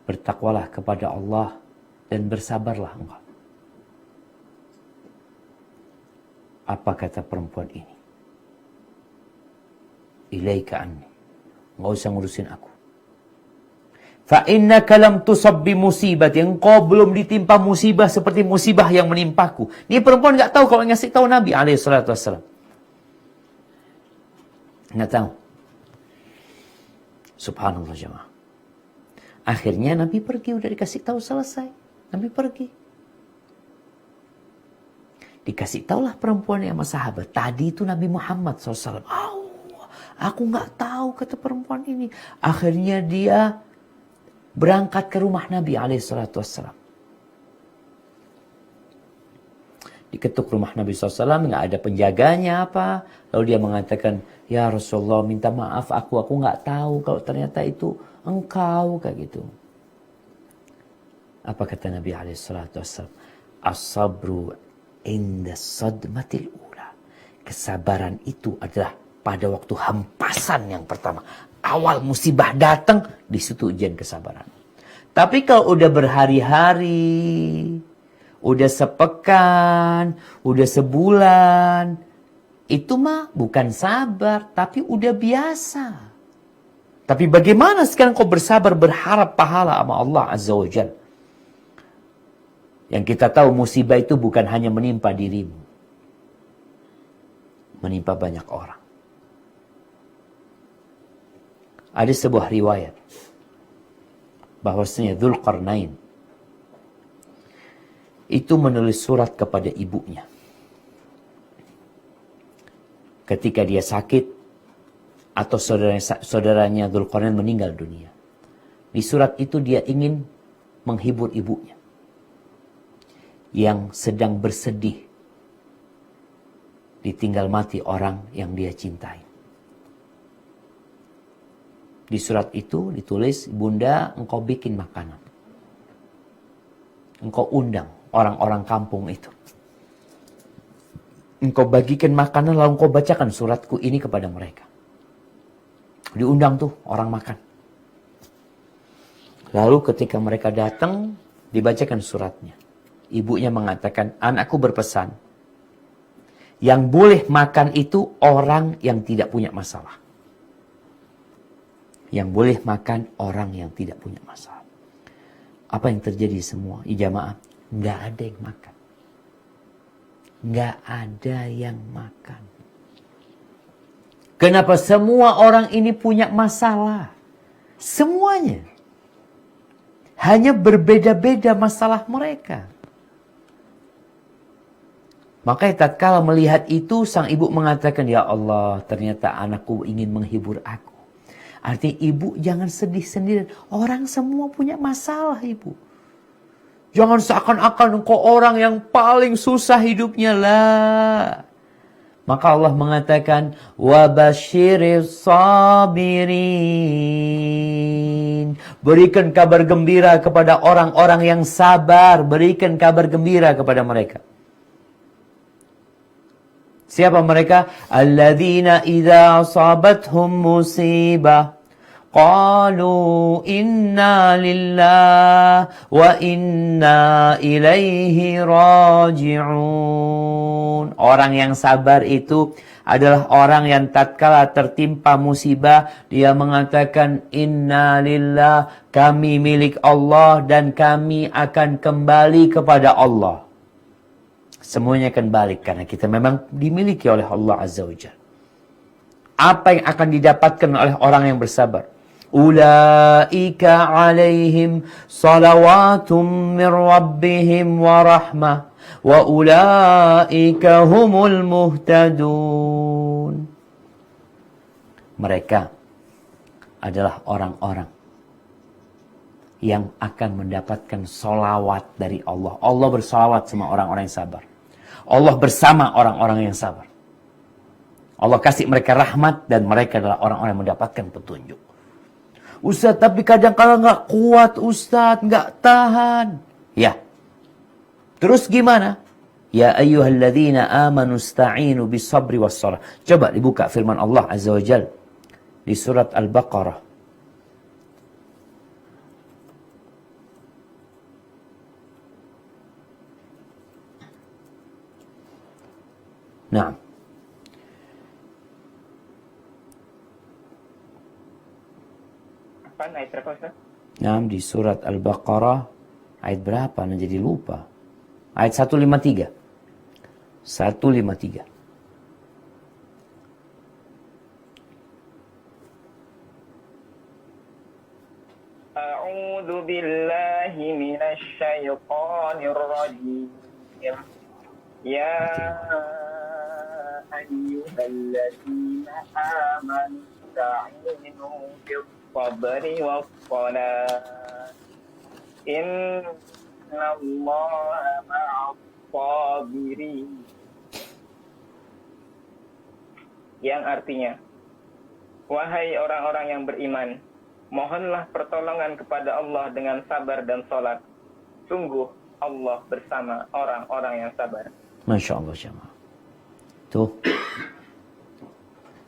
Bertakwalah kepada Allah dan bersabarlah engkau. Apa kata perempuan ini? Ilaika anni. Enggak usah ngurusin aku. Fa innaka lam tusab bi musibati. Engkau belum ditimpa musibah seperti musibah yang menimpaku. Ini perempuan enggak tahu kalau ngasih tahu Nabi SAW. Enggak tahu. Subhanallah jemaah. Akhirnya Nabi pergi, udah dikasih tahu selesai. Nabi pergi. Dikasih tahulah perempuan yang sama sahabat. Tadi itu Nabi Muhammad SAW. Aku nggak tahu, kata perempuan ini. Akhirnya dia berangkat ke rumah Nabi SAW. Diketuk rumah Nabi SAW, nggak ada penjaganya apa. Lalu dia mengatakan, ya Rasulullah, minta maaf, aku nggak tahu kalau ternyata itu engkau, kayak gitu. Apa kata Nabi SAW? As-sabru inda sadmatil ula. Kesabaran itu adalah pada waktu hempasan yang pertama. Awal musibah datang, di situ ujian kesabaran. Tapi kalau udah berhari-hari, udah sepekan, udah sebulan, itu mah bukan sabar, tapi udah biasa. Tapi bagaimana sekarang kau bersabar, berharap pahala sama Allah Azza wa Jalla? Yang kita tahu musibah itu bukan hanya menimpa dirimu. Menimpa banyak orang. Ada sebuah riwayat bahwasanya Dzulqarnain itu menulis surat kepada ibunya. Ketika dia sakit atau saudaranya Dzulqarnain meninggal dunia. Di surat itu dia ingin menghibur ibunya yang sedang bersedih ditinggal mati orang yang dia cintai. Di surat itu ditulis, Bunda, engkau bikin makanan. Engkau undang orang-orang kampung itu. Engkau bagikan makanan, lalu engkau bacakan suratku ini kepada mereka. Diundang tuh orang makan. Lalu ketika mereka datang, dibacakan suratnya. Ibunya mengatakan, anakku berpesan, yang boleh makan itu orang yang tidak punya masalah. Yang boleh makan orang yang tidak punya masalah. Apa yang terjadi semua? Jamaah, nggak ada yang makan. Nggak ada yang makan. Kenapa semua orang ini punya masalah? Semuanya. Hanya berbeda-beda masalah mereka. Makanya tatkala melihat itu, sang ibu mengatakan, ya Allah, ternyata anakku ingin menghibur aku. Artinya ibu jangan sedih sendirian. Orang semua punya masalah, ibu. Jangan seakan-akan engkau orang yang paling susah hidupnya lah. Maka Allah mengatakan, wabashiris sabirin. Berikan kabar gembira kepada orang-orang yang sabar. Berikan kabar gembira kepada mereka. Siapa mereka? Alladzina idza asabathum musibah qalu inna lillahi wa inna ilaihi raji'un. Orang yang sabar itu adalah orang yang tatkala tertimpa musibah, dia mengatakan inna lillah, kami milik Allah dan kami akan kembali kepada Allah. Semuanya akan balik karena kita memang dimiliki oleh Allah Azza wa Jalla. Apa yang akan didapatkan oleh orang yang bersabar? Ulaika alaihim salawatum min rabbihim wa rahmah wa ulaika humul muhtadun. Mereka adalah orang-orang yang akan mendapatkan solawat dari Allah. Allah bersolawat sama orang-orang yang sabar. Allah bersama orang-orang yang sabar. Allah kasih mereka rahmat dan mereka adalah orang-orang yang mendapatkan petunjuk. Ustaz, tapi kadang-kadang nggak kuat, Ustaz, nggak tahan. Ya. Terus gimana? Ya ayyuhalladzina amanu sta'inu bis sabri was salah. Coba dibuka firman Allah Azza wa Jalla di surat Al-Baqarah. Nah. Apaan ayat berapa, Ustaz? Nah, di surat Al-Baqarah ayat berapa? Nah, jadi lupa. Ayat 153. 153. A'udzu billahi minasy syaithanir rajim. Ya ayyuhalladzina amanu ista'inu bis sabri was salat. Innallaha ma'as sabirin. Yang artinya, wahai orang-orang yang beriman, mohonlah pertolongan kepada Allah dengan sabar dan sholat. Sungguh Allah bersama orang-orang yang sabar. Masya Allah, jemaah. Tuh.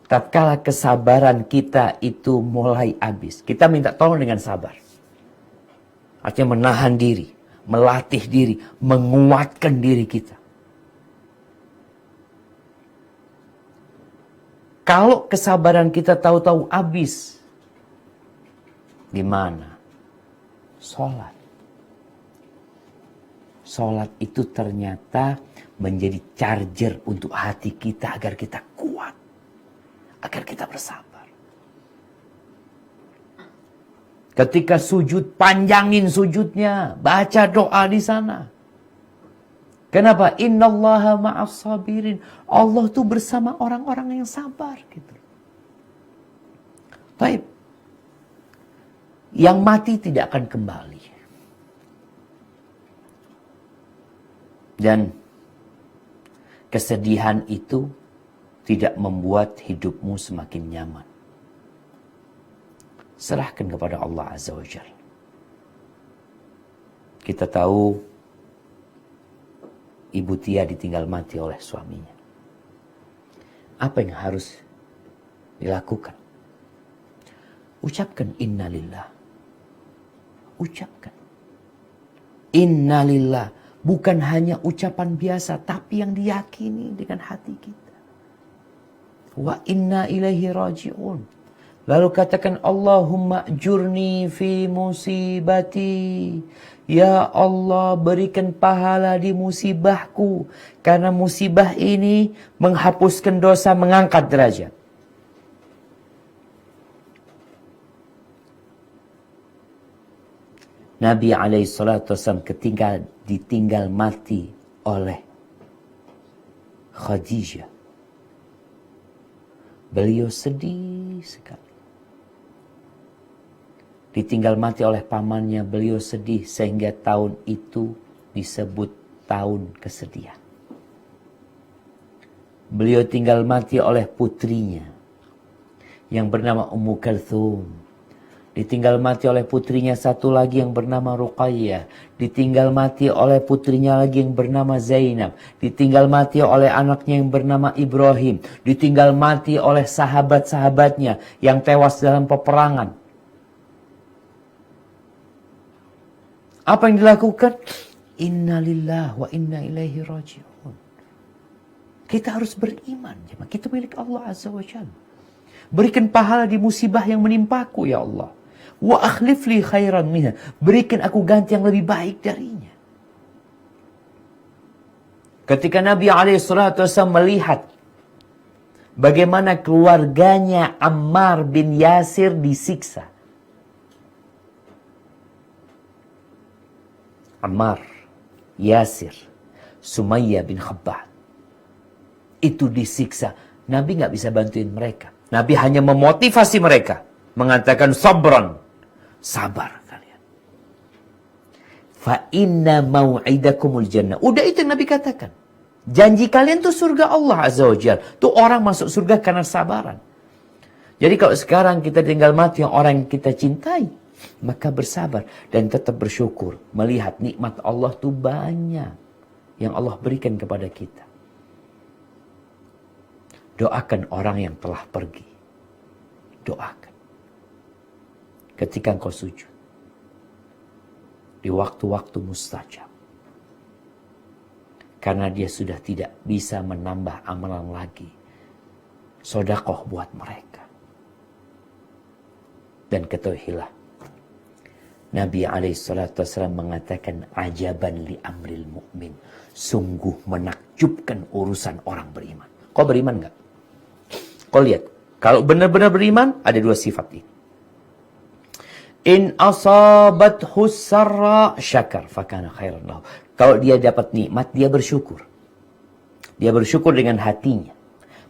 Tatkala kesabaran kita itu mulai habis, kita minta tolong dengan sabar. Artinya menahan diri, melatih diri, menguatkan diri kita. Kalau kesabaran kita tahu-tahu habis, gimana? Sholat. Sholat itu ternyata menjadi charger untuk hati kita agar kita kuat. Agar kita bersabar. Ketika sujud, panjangin sujudnya. Baca doa di sana. Kenapa? Innallaha ma'as sabirin. Allah tuh bersama orang-orang yang sabar. Gitu. Baik. Yang mati tidak akan kembali. Dan kesedihan itu tidak membuat hidupmu semakin nyaman. Serahkan kepada Allah Azza wa Jalla. Kita tahu Ibu Tia ditinggal mati oleh suaminya. Apa yang harus dilakukan? Ucapkan innalillah. Ucapkan innalillah. Bukan hanya ucapan biasa, tapi yang diyakini dengan hati kita. Wa inna ilaihi raji'un. Lalu katakan, Allahumma ajurni fi musibati. Ya Allah, berikan pahala di musibahku. Karena musibah ini menghapuskan dosa, mengangkat derajat. Nabi SAW ketika ditinggal mati oleh Khadijah. Beliau sedih sekali. Ditinggal mati oleh pamannya, beliau sedih sehingga tahun itu disebut tahun kesedihan. Beliau tinggal mati oleh putrinya yang bernama Ummu Kalthum. Ditinggal mati oleh putrinya satu lagi yang bernama Ruqayyah. Ditinggal mati oleh putrinya lagi yang bernama Zainab. Ditinggal mati oleh anaknya yang bernama Ibrahim. Ditinggal mati oleh sahabat-sahabatnya yang tewas dalam peperangan. Apa yang dilakukan? Innalillah wa inna ilaihi raji'un. Kita harus beriman. Kita milik Allah Azza wa Jalla. Berikan pahala di musibah yang menimpaku ya Allah. Wa akhlif li khairan minha. Berikan aku ganti yang lebih baik darinya. Ketika Nabi SAW melihat bagaimana keluarganya Ammar bin Yasir disiksa. Ammar, Yasir, Sumayyah bin Khabbab. Itu disiksa. Nabi nggak bisa bantuin mereka. Nabi hanya memotivasi mereka. Mengatakan sabran. Sabar kalian. Fa inna mau'idakumul jannah. Udah itu yang Nabi katakan. Janji kalian tuh surga Allah Azza wa Jalla. Tuh orang masuk surga karena sabaran. Jadi kalau sekarang kita tinggal mati yang orang yang kita cintai, maka bersabar dan tetap bersyukur. Melihat nikmat Allah tuh banyak yang Allah berikan kepada kita. Doakan orang yang telah pergi. Doakan. Ketika engkau sujud. Di waktu-waktu mustajab. Karena dia sudah tidak bisa menambah amalan lagi. Sedekah buat mereka. Dan ketahuilah. Nabi SAW mengatakan ajaban li amril mu'min. Sungguh menakjubkan urusan orang beriman. Kau beriman enggak? Kau lihat. Kalau benar-benar beriman, ada dua sifat ini. In asabathu sarra syakar fakana khairan lahu. Kalau dia dapat nikmat, dia bersyukur. Dia bersyukur dengan hatinya.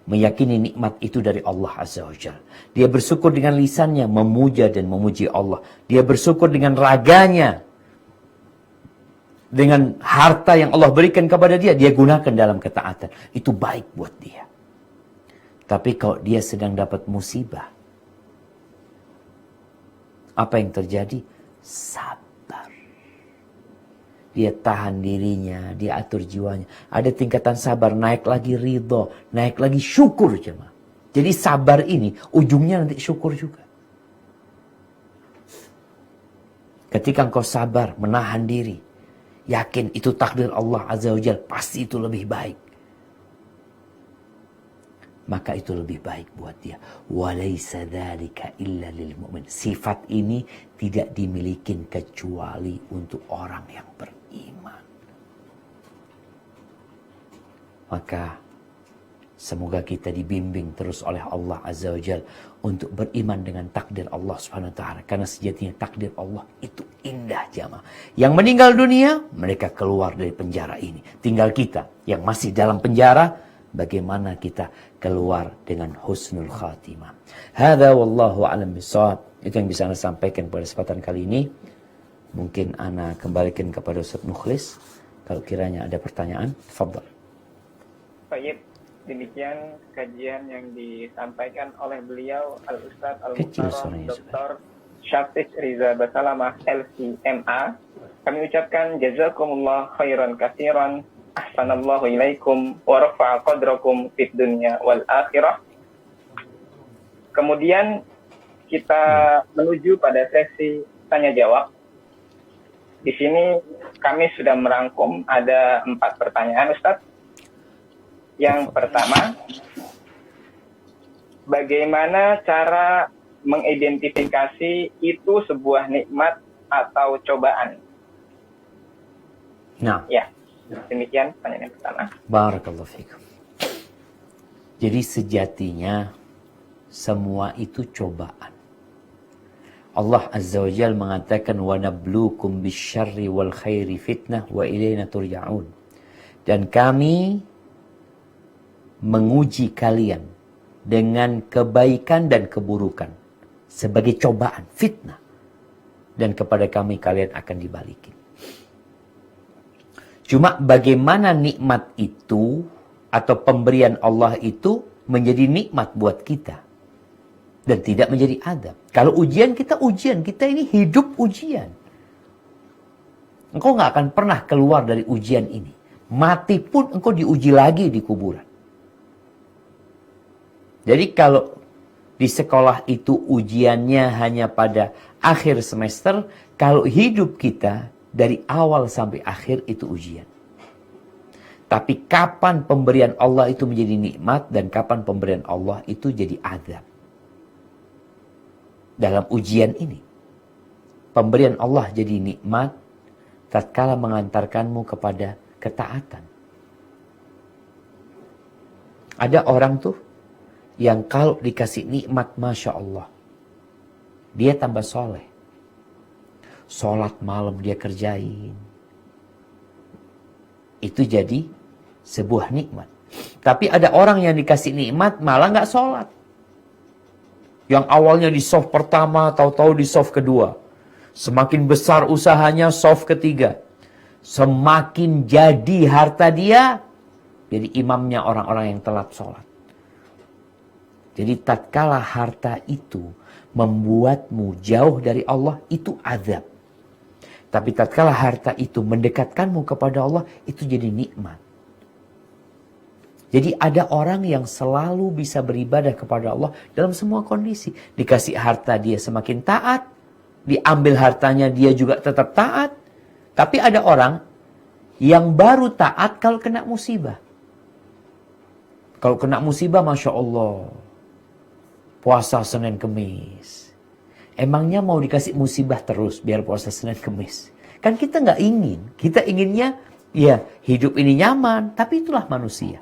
Meyakini nikmat itu dari Allah Azza wa Jalla. Dia bersyukur dengan lisannya, memuja dan memuji Allah. Dia bersyukur dengan raganya. Dengan harta yang Allah berikan kepada dia, dia gunakan dalam ketaatan. Itu baik buat dia. Tapi kalau dia sedang dapat musibah, apa yang terjadi? Sabar. Dia tahan dirinya, dia atur jiwanya. Ada tingkatan sabar, naik lagi ridho, naik lagi syukur jemaah. Jadi sabar ini ujungnya nanti syukur juga. Ketika engkau sabar, menahan diri, yakin itu takdir Allah Azza wa Jalla, pasti itu lebih baik. Maka itu lebih baik buat dia. Walaysa dzalika illa lil mu'min. Sifat ini tidak dimiliki kecuali untuk orang yang beriman. Maka semoga kita dibimbing terus oleh Allah Azza wa Jalla untuk beriman dengan takdir Allah Subhanahu wa taala. Karena sejatinya takdir Allah itu indah jamaah. Yang meninggal dunia, mereka keluar dari penjara ini. Tinggal kita yang masih dalam penjara, bagaimana kita keluar dengan husnul khatimah. Hadza wallahu a'lam bishawab. Itu yang bisa Anda sampaikan pada kesempatan kali ini. Mungkin Anda kembalikan kepada Ustaz Mukhlis. Kalau kiranya ada pertanyaan, tafadhal. Baik, demikian kajian yang disampaikan oleh beliau Al-Ustaz Kecil Al-Muhtaram suaranya, Dr. Syafiq Riza Basalamah LCMA. Kami ucapkan jazakumullah khairan katsiran. Ahsanallahu ilaikum wa rafa'a qadrakum fid dunya wal akhirah. Kemudian kita menuju pada sesi tanya jawab. Di sini kami sudah merangkum ada 4 pertanyaan, Ustaz. Yang pertama, bagaimana cara mengidentifikasi itu sebuah nikmat atau cobaan? Nah, Ya. Demikian pertanyaan yang pertama. barakallahu fikum. Jadi sejatinya semua itu cobaan. Allah Azza wa Jalla mengatakan wa nabluukum bisyarri wal khairi fitnah wa ilaina turja'un. Dan kami menguji kalian dengan kebaikan dan keburukan sebagai cobaan, fitnah. Dan kepada kami kalian akan dibalikin. Cuma bagaimana nikmat itu atau pemberian Allah itu menjadi nikmat buat kita. Dan tidak menjadi adab. Kalau ujian, kita ini hidup ujian. Engkau nggak akan pernah keluar dari ujian ini. Mati pun engkau diuji lagi di kuburan. Jadi kalau di sekolah itu ujiannya hanya pada akhir semester, kalau hidup kita dari awal sampai akhir itu ujian. Tapi kapan pemberian Allah itu menjadi nikmat dan kapan pemberian Allah itu jadi azab. Dalam ujian ini. Pemberian Allah jadi nikmat tatkala mengantarkanmu kepada ketaatan. Ada orang tuh yang kalau dikasih nikmat Masya Allah. Dia tambah soleh. Sholat malam dia kerjain. itu jadi sebuah nikmat. Tapi ada orang yang dikasih nikmat malah nggak sholat. Yang awalnya di soft pertama, tahu-tahu di soft kedua. Semakin besar usahanya, soft ketiga. Semakin jadi harta dia, jadi imamnya orang-orang yang telat sholat. Jadi tatkala harta itu membuatmu jauh dari Allah, itu azab. Tapi tatkala harta itu mendekatkanmu kepada Allah, itu jadi nikmat. Jadi ada orang yang selalu bisa beribadah kepada Allah dalam semua kondisi. Dikasih harta dia semakin taat, diambil hartanya dia juga tetap taat. Tapi ada orang yang baru taat kalau kena musibah. Kalau kena musibah, Masya Allah, puasa Senin Kemis. Emangnya mau dikasih musibah terus biar puasa Senin Kemis? Kan kita nggak ingin. Kita inginnya ya hidup ini nyaman, tapi itulah manusia.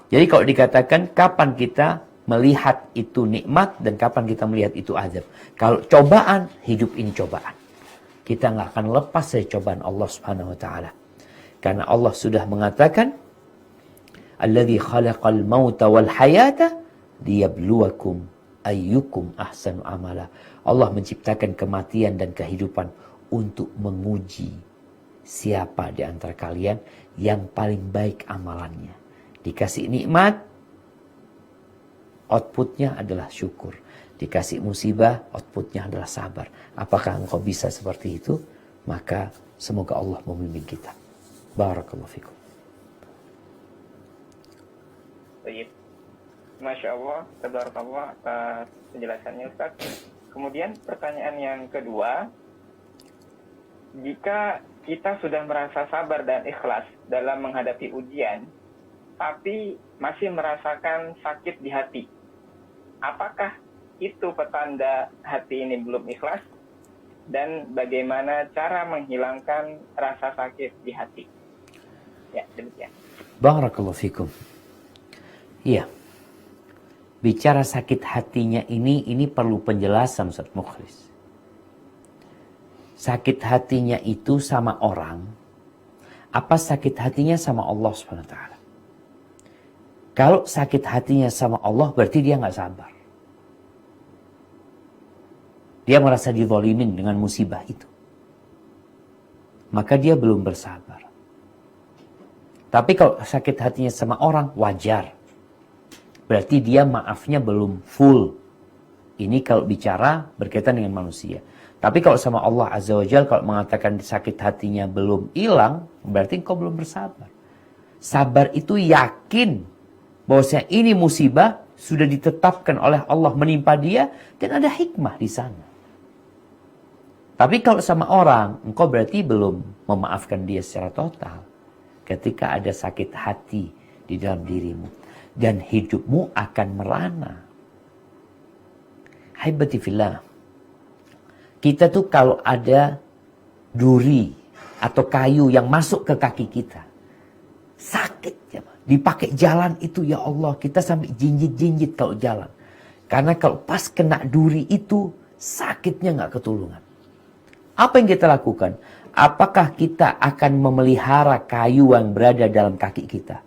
Jadi kalau dikatakan kapan kita melihat itu nikmat dan kapan kita melihat itu azab. Kalau cobaan, hidup ini cobaan. Kita nggak akan lepas dari cobaan Allah Subhanahu wa taala. Karena Allah sudah mengatakan, "Alladzi khalaqal mauta wal hayata liyabluwakum ayyukum ahsanu amala." Allah menciptakan kematian dan kehidupan untuk menguji siapa di antara kalian yang paling baik amalannya. Dikasih nikmat, outputnya adalah syukur. Dikasih musibah, outputnya adalah sabar. Apakah engkau bisa seperti itu? Maka semoga Allah membimbing kita. Barakallahu fikum. Baik. Masya Allah, tabarakallah atas penjelasannya Ustaz. Kemudian pertanyaan yang kedua, jika kita sudah merasa sabar dan ikhlas dalam menghadapi ujian, tapi masih merasakan sakit di hati, apakah itu petanda hati ini belum ikhlas? Dan bagaimana cara menghilangkan rasa sakit di hati? Ya, demikian. Barakallahu fikum. Iya. Bicara sakit hatinya ini perlu penjelasan Ustaz Mukhlis. Sakit hatinya itu sama orang, apa sakit hatinya sama Allah Subhanahu wa taala? Kalau sakit hatinya sama Allah, berarti dia nggak sabar. Dia merasa dizalimin dengan musibah itu. Maka dia belum bersabar. Tapi kalau sakit hatinya sama orang, wajar. Berarti dia maafnya belum full. Ini kalau bicara berkaitan dengan manusia. Tapi kalau sama Allah Azza wa Jalla, kalau mengatakan sakit hatinya belum hilang, berarti engkau belum bersabar. Sabar itu yakin bahwasanya ini musibah sudah ditetapkan oleh Allah menimpa dia dan ada hikmah di sana. Tapi kalau sama orang, engkau berarti belum memaafkan dia secara total. Ketika ada sakit hati di dalam dirimu dan hidupmu akan merana. Haibati fillah. Kita tuh kalau ada duri atau kayu yang masuk ke kaki kita, sakit ya, dipakai jalan itu ya Allah, kita sampai jinjit-jinjit kalau jalan. Karena kalau pas kena duri itu, sakitnya nggak ketulungan. Apa yang kita lakukan? Apakah kita akan memelihara kayu yang berada dalam kaki kita?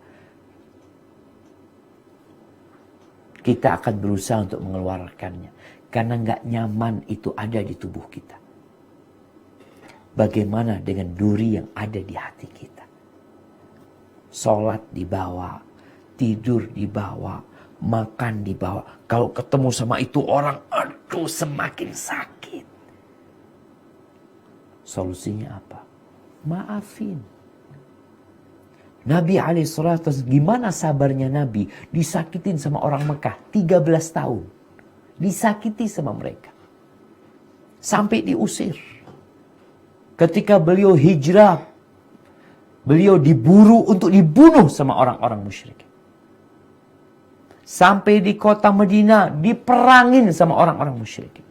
Kita akan berusaha untuk mengeluarkannya. Karena nggak nyaman itu ada di tubuh kita. Bagaimana dengan duri yang ada di hati kita? Sholat dibawa, tidur dibawa, makan dibawa. Kalau ketemu sama itu orang, aduh semakin sakit. Solusinya apa? Maafin. Nabi alaihissalam, gimana sabarnya Nabi? Disakitin sama orang Mekah 13 tahun. Disakiti sama mereka. Sampai diusir. Ketika beliau hijrah, beliau diburu untuk dibunuh sama orang-orang musyrik. Sampai di kota Madinah diperangin sama orang-orang musyrik.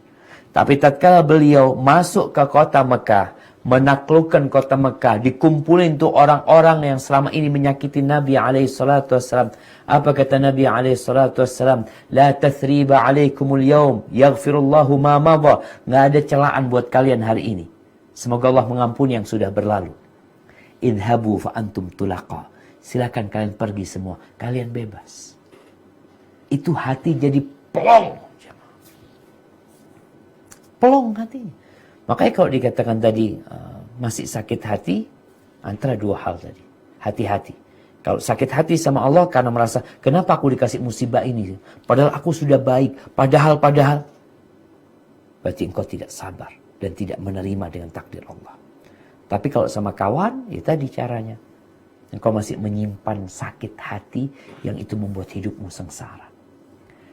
Tapi tatkala beliau masuk ke kota Mekah, menaklukkan kota Mekah, dikumpulin tuh orang-orang yang selama ini menyakiti Nabi alaihissalam. Apa kata Nabi alaihissalam? La tathriba alaikumul yaum, yaghfirullahu ma madha. Nggak ada celaan buat kalian hari ini. Semoga Allah mengampuni yang sudah berlalu. idhabu fa antum tulaqa. Silakan kalian pergi semua, kalian bebas. Itu hati jadi plong. Plong hatinya. Makanya kalau dikatakan tadi masih sakit hati, antara dua hal tadi. Hati-hati. Kalau sakit hati sama Allah karena merasa, kenapa aku dikasih musibah ini? Padahal aku sudah baik. Padahal. Berarti engkau tidak sabar dan tidak menerima dengan takdir Allah. Tapi kalau sama kawan, ya tadi caranya. Engkau masih menyimpan sakit hati yang itu membuat hidupmu sengsara.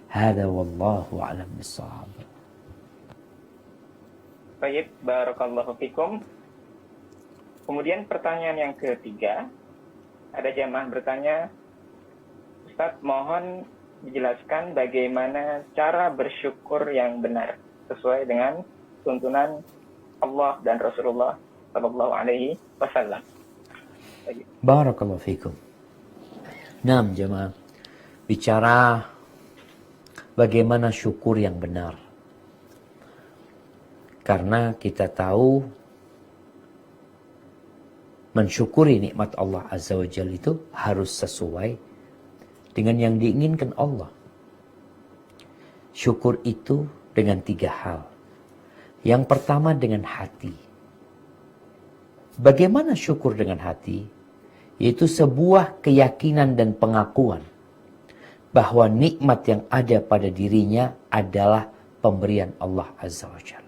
Hada wallahu a'lam bissawab. Baik, barakallahu fikum. Kemudian pertanyaan yang ketiga, ada jamaah bertanya, Ustaz, mohon dijelaskan bagaimana cara bersyukur yang benar sesuai dengan tuntunan Allah dan Rasulullah Sallallahu Alaihi Wasallam. Barakallahu fikum. Nah, jemaah, bicara bagaimana syukur yang benar. Karena kita tahu mensyukuri nikmat Allah Azza wa Jalla itu harus sesuai dengan yang diinginkan Allah. Syukur itu dengan 3 hal. Yang pertama dengan hati. Bagaimana syukur dengan hati? Yaitu sebuah keyakinan dan pengakuan bahwa nikmat yang ada pada dirinya adalah pemberian Allah Azza wa Jalla.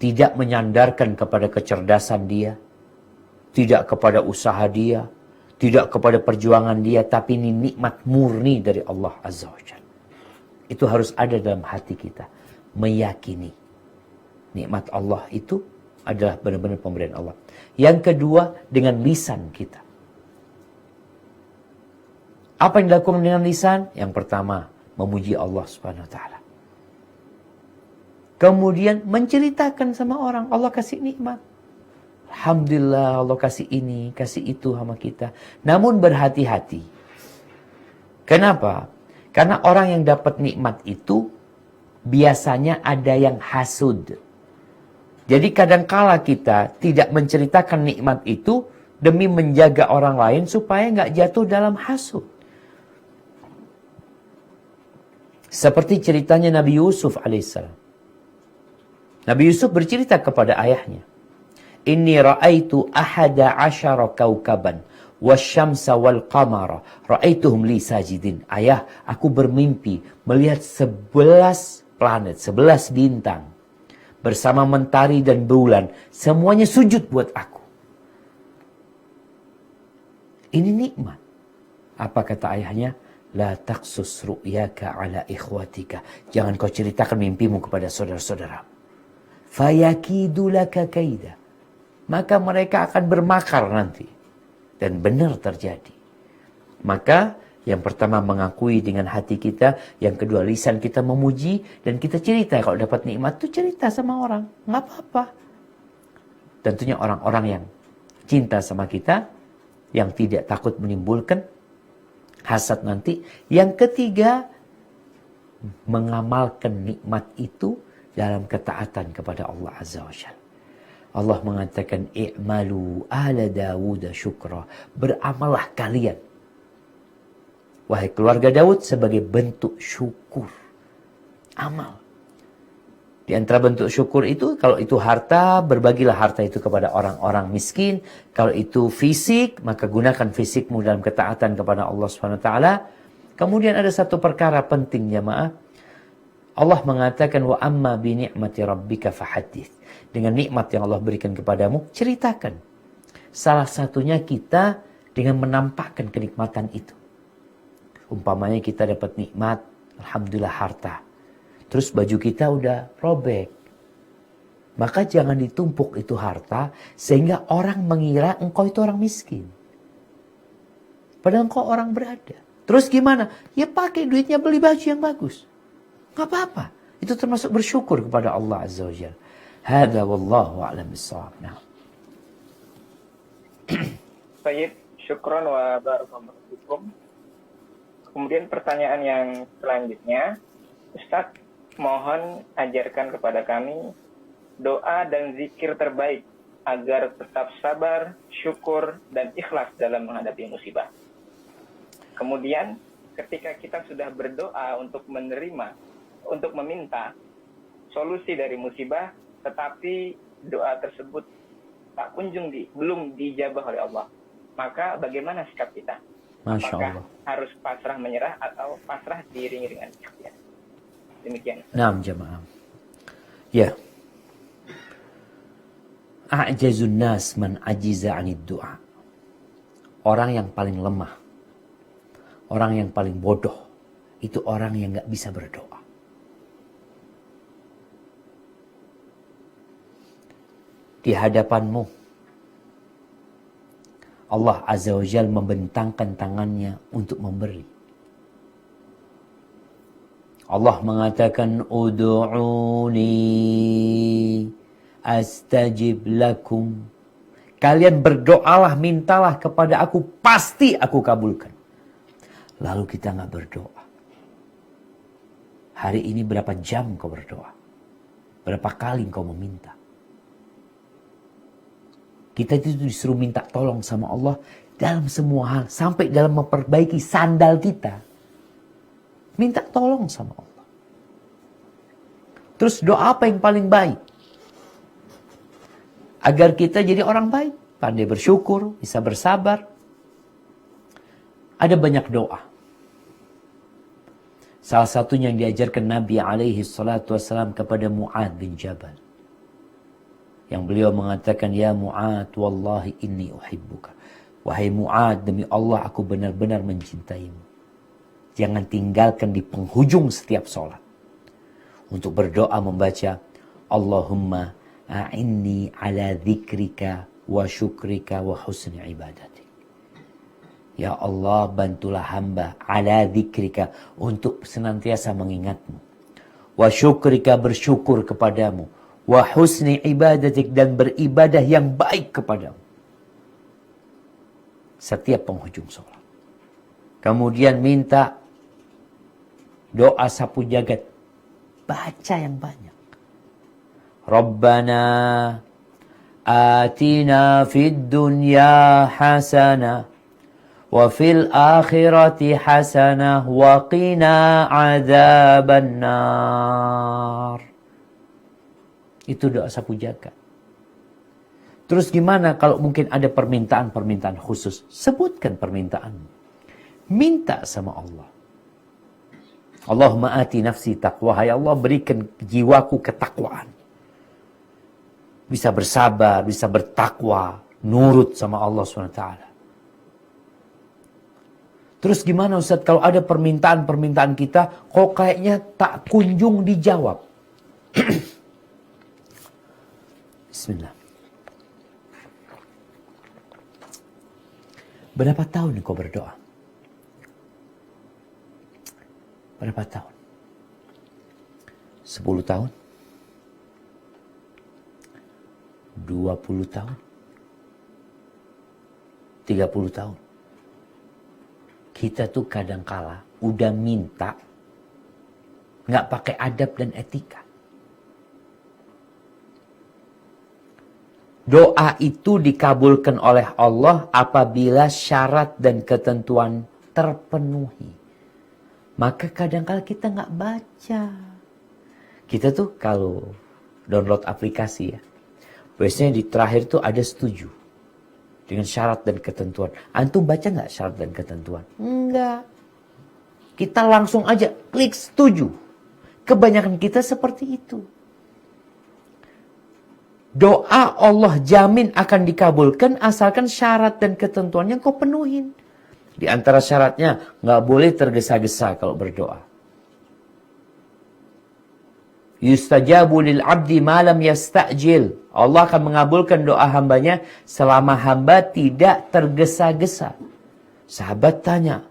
Tidak menyandarkan kepada kecerdasan dia, tidak kepada usaha dia, tidak kepada perjuangan dia, tapi ini nikmat murni dari Allah Azza wa Jalla. Itu harus ada dalam hati kita, meyakini nikmat Allah itu adalah benar-benar pemberian Allah. Yang kedua, dengan lisan kita. Apa yang dilakukan dengan lisan? Yang pertama, memuji Allah Subhanahu wa taala. Kemudian menceritakan sama orang, Allah kasih nikmat. Alhamdulillah Allah kasih ini, kasih itu sama kita. Namun berhati-hati. Kenapa? Karena orang yang dapat nikmat itu biasanya ada yang hasud. Jadi kadangkala kita tidak menceritakan nikmat itu demi menjaga orang lain supaya nggak jatuh dalam hasud. Seperti ceritanya Nabi Yusuf alaihissalam. Nabi Yusuf bercerita kepada ayahnya. Inni ra'aitu ahada asyara kaukaban wasyamsa wal qamara ra'aituhum li sajidin. Ayah, aku bermimpi melihat 11 planet, 11 bintang bersama mentari dan bulan, semuanya sujud buat aku. Ini nikmat. Apa kata ayahnya? La taqsus ru'yaka ala ikhwatika. Jangan kau ceritakan mimpimu kepada saudara-saudara. Fayakidu laka kaida. Maka mereka akan bermakar nanti. Dan benar terjadi. Maka yang pertama mengakui dengan hati kita. Yang kedua lisan kita memuji. Dan kita cerita kalau dapat nikmat itu cerita sama orang. Nggak apa-apa. Tentunya orang-orang yang cinta sama kita. Yang tidak takut menimbulkan hasad nanti. Yang ketiga, mengamalkan nikmat itu dalam ketaatan kepada Allah Azza wa Jalla. Allah mengatakan, i'malu ala Dawud syukra. Beramallah kalian, wahai keluarga Daud, sebagai bentuk syukur. Amal. Di antara bentuk syukur itu, kalau itu harta, berbagilah harta itu kepada orang-orang miskin. Kalau itu fisik, maka gunakan fisikmu dalam ketaatan kepada Allah Subhanahu wa taala. Kemudian ada satu perkara penting jemaah. Allah mengatakan wa amma bi ni'mati rabbika fahaddits. Dengan nikmat yang Allah berikan kepadamu, ceritakan. Salah satunya kita dengan menampakkan kenikmatan itu. Umpamanya kita dapat nikmat, alhamdulillah harta. Terus baju kita udah robek. Maka jangan ditumpuk itu harta sehingga orang mengira engkau itu orang miskin. Padahal engkau orang berada. Terus gimana? Ya pakai duitnya beli baju yang bagus. Gak apa-apa. Itu termasuk bersyukur kepada Allah Azza wa Jalla. Hada wallahu a'lam bissawab. Baik, syukron wa barakallahu fikum. Kemudian pertanyaan yang selanjutnya, Ustaz, mohon ajarkan kepada kami doa dan zikir terbaik agar tetap sabar, syukur, dan ikhlas dalam menghadapi musibah. Kemudian ketika kita sudah berdoa untuk menerima, untuk meminta solusi dari musibah, tetapi doa tersebut tak belum dijabah oleh Allah, maka bagaimana sikap kita? Masya Apakah Allah. harus pasrah menyerah atau pasrah diiringi dengan ikhtiar? Demikian. Naam jamaah. Ya. A'jazun nas man ajiza 'anid du'a. Orang yang paling lemah, orang yang paling bodoh, itu orang yang gak bisa berdoa. Di hadapanmu, Allah Azza wa Jal membentangkan tangannya untuk memberi. Allah mengatakan, Udu'uni astajib lakum. Kalian berdoalah, mintalah kepada aku, pasti aku kabulkan. Lalu kita gak berdoa. Hari ini berapa jam kau berdoa? Berapa kali kau meminta? Kita itu disuruh minta tolong sama Allah dalam semua hal. Sampai dalam memperbaiki sandal kita. Minta tolong sama Allah. Terus doa apa yang paling baik? Agar kita jadi orang baik. Pandai bersyukur, bisa bersabar. Ada banyak doa. Salah satunya yang diajarkan Nabi SAW kepada Mu'adz bin Jabal. Yang beliau mengatakan, Ya Mu'adz, wallahi inni uhibbuka. Wahai Mu'adz, demi Allah aku benar-benar mencintaimu. Jangan tinggalkan di penghujung setiap sholat. Untuk berdoa membaca, Allahumma a'inni ala dzikrika wa syukrika wa husni ibadatik. Ya Allah, bantulah hamba ala dzikrika, untuk senantiasa mengingatmu. Wa syukrika, bersyukur kepadamu. Wa husni ibadatik, dan beribadah yang baik kepadamu. Setiap penghujung sholat. Kemudian minta doa sapu jagat. Baca yang banyak. Rabbana atina fid dunya hasanah wa fil akhirati hasanah wa qina adzabannar. Itu doa sapu jagat. Terus gimana kalau mungkin ada permintaan-permintaan khusus? Sebutkan permintaanmu. Minta sama Allah. Allahumma ati nafsi taqwa. Ya Allah, berikan jiwaku ketakwaan. Bisa bersabar, bisa bertakwa, nurut sama Allah SWT. Terus gimana Ustaz kalau ada permintaan-permintaan kita kok kayaknya tak kunjung dijawab? Bismillah. Berapa tahun kau berdoa? Berapa tahun? 10 tahun? 20 tahun? 30 tahun? Kita tuh kadangkala udah minta nggak pakai adab dan etika. Doa itu dikabulkan oleh Allah apabila syarat dan ketentuan terpenuhi. Maka kadang-kala kita nggak baca. Kita tuh kalau download aplikasi ya, biasanya di terakhir tuh ada setuju dengan syarat dan ketentuan. Antum baca nggak syarat dan ketentuan? Enggak. Kita langsung aja klik setuju. Kebanyakan kita seperti itu. Doa Allah jamin akan dikabulkan asalkan syarat dan ketentuannya kau penuhin. Di antara syaratnya, nggak boleh tergesa-gesa kalau berdoa. Yustajabu lil abdi malam yasta'jil. Allah akan mengabulkan doa hambanya selama hamba tidak tergesa-gesa. Sahabat tanya,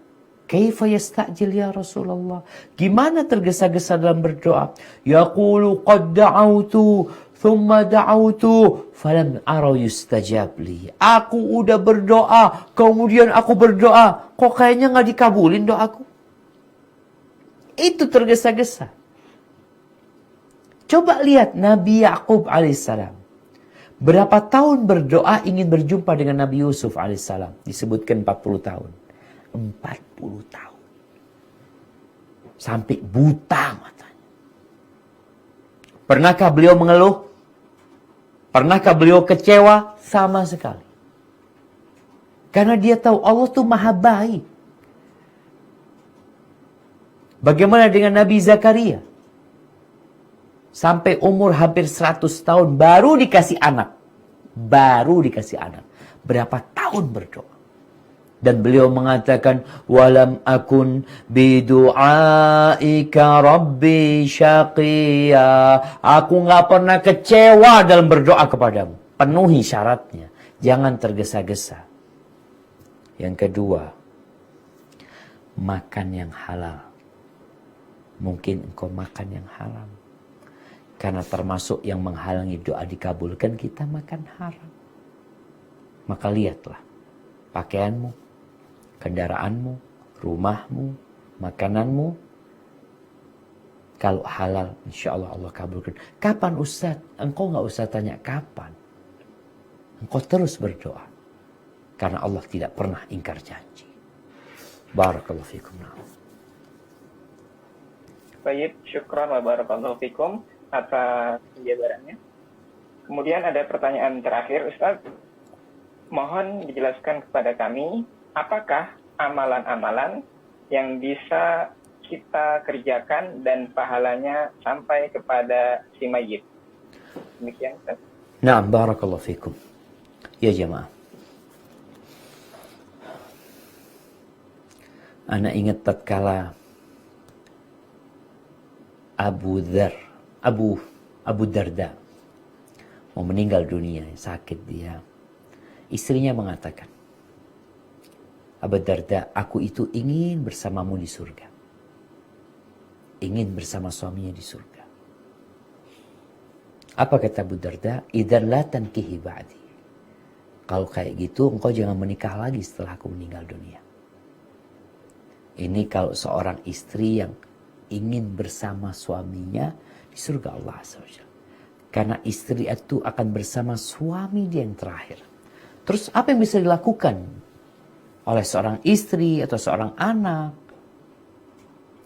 kaifa yasta'jil ya Rasulullah? Gimana tergesa-gesa dalam berdoa? Yaqulu qad da'autu thumma da'autu falam ara yustajab li. Aku udah berdoa, kemudian aku berdoa, kok kayaknya nggak dikabulin doaku. Itu tergesa-gesa. Coba lihat Nabi Yakub alaihissalam. Berapa tahun berdoa ingin berjumpa dengan Nabi Yusuf alaihissalam? Disebutkan 40 tahun. 40 tahun. Sampai buta matanya. Pernahkah beliau mengeluh? Pernahkah beliau kecewa? Sama sekali. Karena dia tahu Allah tuh maha baik. Bagaimana dengan Nabi Zakaria? Sampai umur hampir 100 tahun baru dikasih anak. Baru dikasih anak. Berapa tahun berdoa. Dan beliau mengatakan, walam akun bidu'aika rabbi syaqiya. Aku nggak pernah kecewa dalam berdoa kepadamu. Penuhi syaratnya. Jangan tergesa-gesa. Yang kedua, makan yang halal. Mungkin engkau makan yang haram. Karena termasuk yang menghalangi doa dikabulkan, kita makan haram. Maka lihatlah pakaianmu, kendaraanmu, rumahmu, makananmu. Kalau halal, insya Allah Allah kabulkan. Kapan Ustaz? Engkau nggak usah tanya kapan. Engkau terus berdoa. Karena Allah tidak pernah ingkar janji. Barakallahu fikum. Baik, syukran wa barakallahu fikum atas penjabarannya. Kemudian ada pertanyaan terakhir, Ustaz. Mohon dijelaskan kepada kami, apakah amalan-amalan yang bisa kita kerjakan dan pahalanya sampai kepada si mayit? Demikian, Ustaz. Naam, barakallahu fikum. Ya jemaah. Ana ingat tatkala Abu Darda mau meninggal dunia, sakit dia. Istrinya mengatakan, Abu Darda, aku itu ingin bersamamu di surga. Ingin bersama suaminya di surga. Apa kata Abu Darda? Idzan la tankihi ba'di. Kalau kayak gitu, engkau jangan menikah lagi setelah aku meninggal dunia. Ini kalau seorang istri yang ingin bersama suaminya di surga Allah SWT. Karena istri itu akan bersama suami dia yang terakhir. Terus apa yang bisa dilakukan oleh seorang istri atau seorang anak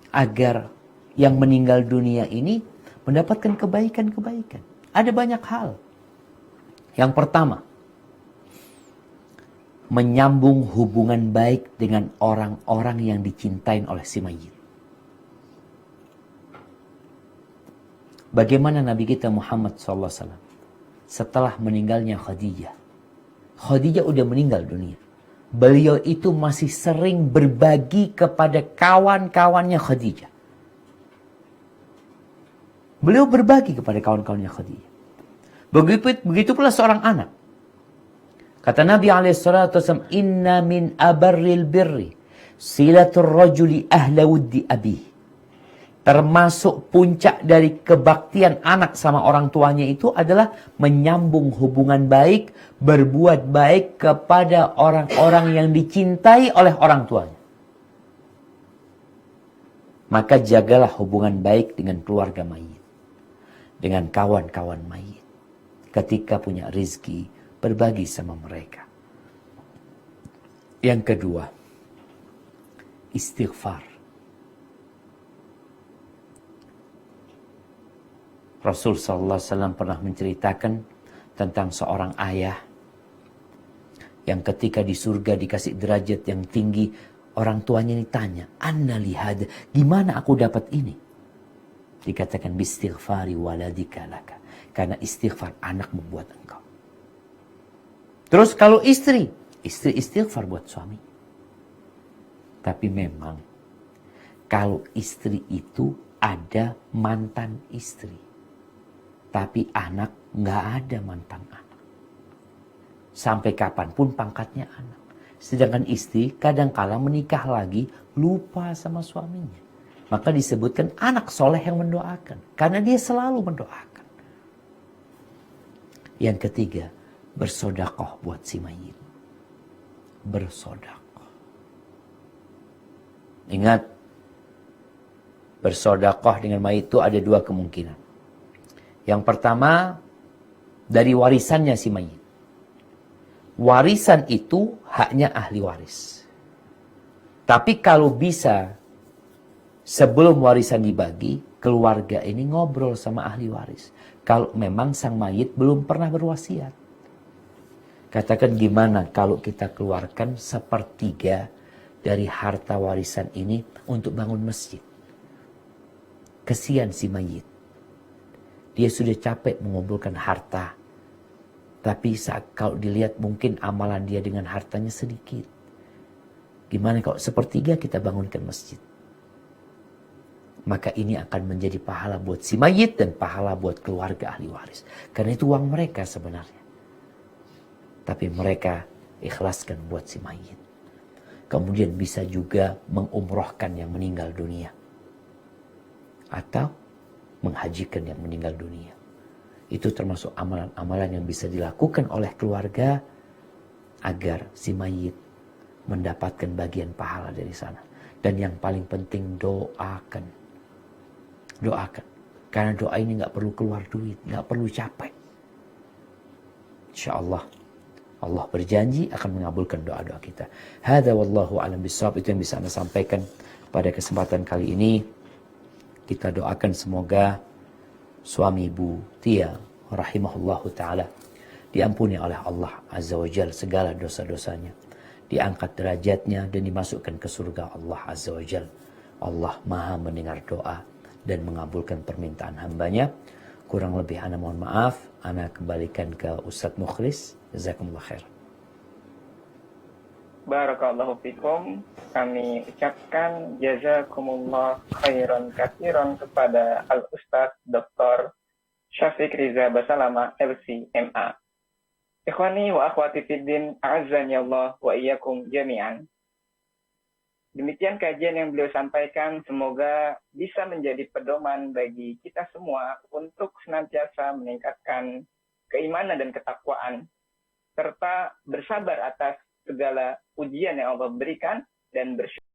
agar yang meninggal dunia ini mendapatkan kebaikan-kebaikan? Ada banyak hal. Yang pertama, menyambung hubungan baik dengan orang-orang yang dicintai oleh si mayit. Bagaimana Nabi kita Muhammad SAW setelah meninggalnya Khadijah. Khadijah udah meninggal dunia. Beliau itu masih sering berbagi kepada kawan-kawannya Khadijah. Beliau berbagi kepada kawan-kawannya Khadijah. Begitu pula seorang anak. Kata Nabi SAW, inna min abarril birri silatul rajuli ahla wuddi abih. Termasuk puncak dari kebaktian anak sama orang tuanya itu adalah menyambung hubungan baik, berbuat baik kepada orang-orang yang dicintai oleh orang tuanya. Maka jagalah hubungan baik dengan keluarga mayit, dengan kawan-kawan mayit. Ketika punya rezeki, berbagi sama mereka. Yang kedua, istighfar. Rasul SAW pernah menceritakan tentang seorang ayah yang ketika di surga dikasih derajat yang tinggi, orang tuanya ditanya, "Anna lihada, gimana aku dapat ini?" Dikatakan bistighfari waladika laka, karena istighfar anak membuat engkau. Terus kalau istri istighfar buat suami. Tapi memang kalau istri itu ada mantan istri, tapi anak nggak ada mantan anak. Sampai kapanpun pangkatnya anak. Sedangkan istri kadang-kala menikah lagi lupa sama suaminya. Maka disebutkan anak soleh yang mendoakan. Karena dia selalu mendoakan. Yang ketiga, bersodakoh buat si mayit. Bersodakoh. Ingat, bersodakoh dengan mayit itu ada dua kemungkinan. Yang pertama, dari warisannya si mayit. Warisan itu haknya ahli waris. Tapi kalau bisa sebelum warisan dibagi, keluarga ini ngobrol sama ahli waris. Kalau memang sang mayit belum pernah berwasiat. Katakan gimana kalau kita keluarkan sepertiga dari harta warisan ini untuk bangun masjid. Kesian si mayit. Dia sudah capek mengumpulkan harta. Tapi kalau dilihat mungkin amalan dia dengan hartanya sedikit. Gimana kalau sepertiga kita bangunkan masjid? Maka ini akan menjadi pahala buat si mayit dan pahala buat keluarga ahli waris. Karena itu uang mereka sebenarnya. Tapi mereka ikhlaskan buat si mayit. Kemudian bisa juga mengumrohkan yang meninggal dunia. Atau menghajikan yang meninggal dunia. Itu termasuk amalan-amalan yang bisa dilakukan oleh keluarga agar si mayit mendapatkan bagian pahala dari sana. Dan yang paling penting doakan. Doakan. Karena doa ini gak perlu keluar duit, gak perlu capek. InsyaAllah Allah berjanji akan mengabulkan doa-doa kita. Hadza wallahu a'lam bishawab. Itu yang bisa Anda sampaikan pada kesempatan kali ini. Kita doakan semoga suami Ibu Tia rahimahullahu ta'ala diampuni oleh Allah Azza wa Jalla segala dosa-dosanya. Diangkat derajatnya dan dimasukkan ke surga Allah Azza wa Jalla. Allah maha mendengar doa dan mengabulkan permintaan hambanya. Kurang lebih ana mohon maaf. Ana kembalikan ke Ustadz Mukhlis. Jazakumullah khair. Barakallahu fikum. Kami ucapkan jazakumullah khairan katsiran kepada Al-Ustadz Dr. Syafiq Riza Basalama LC.MA. Ikhwani wa akhwati fiddin, a'azzani Allah wa iyyakum jami'an. Demikian kajian yang beliau sampaikan, semoga bisa menjadi pedoman bagi kita semua untuk senantiasa meningkatkan keimanan dan ketakwaan, serta bersabar atas segala ujian yang Allah berikan dan bersyukur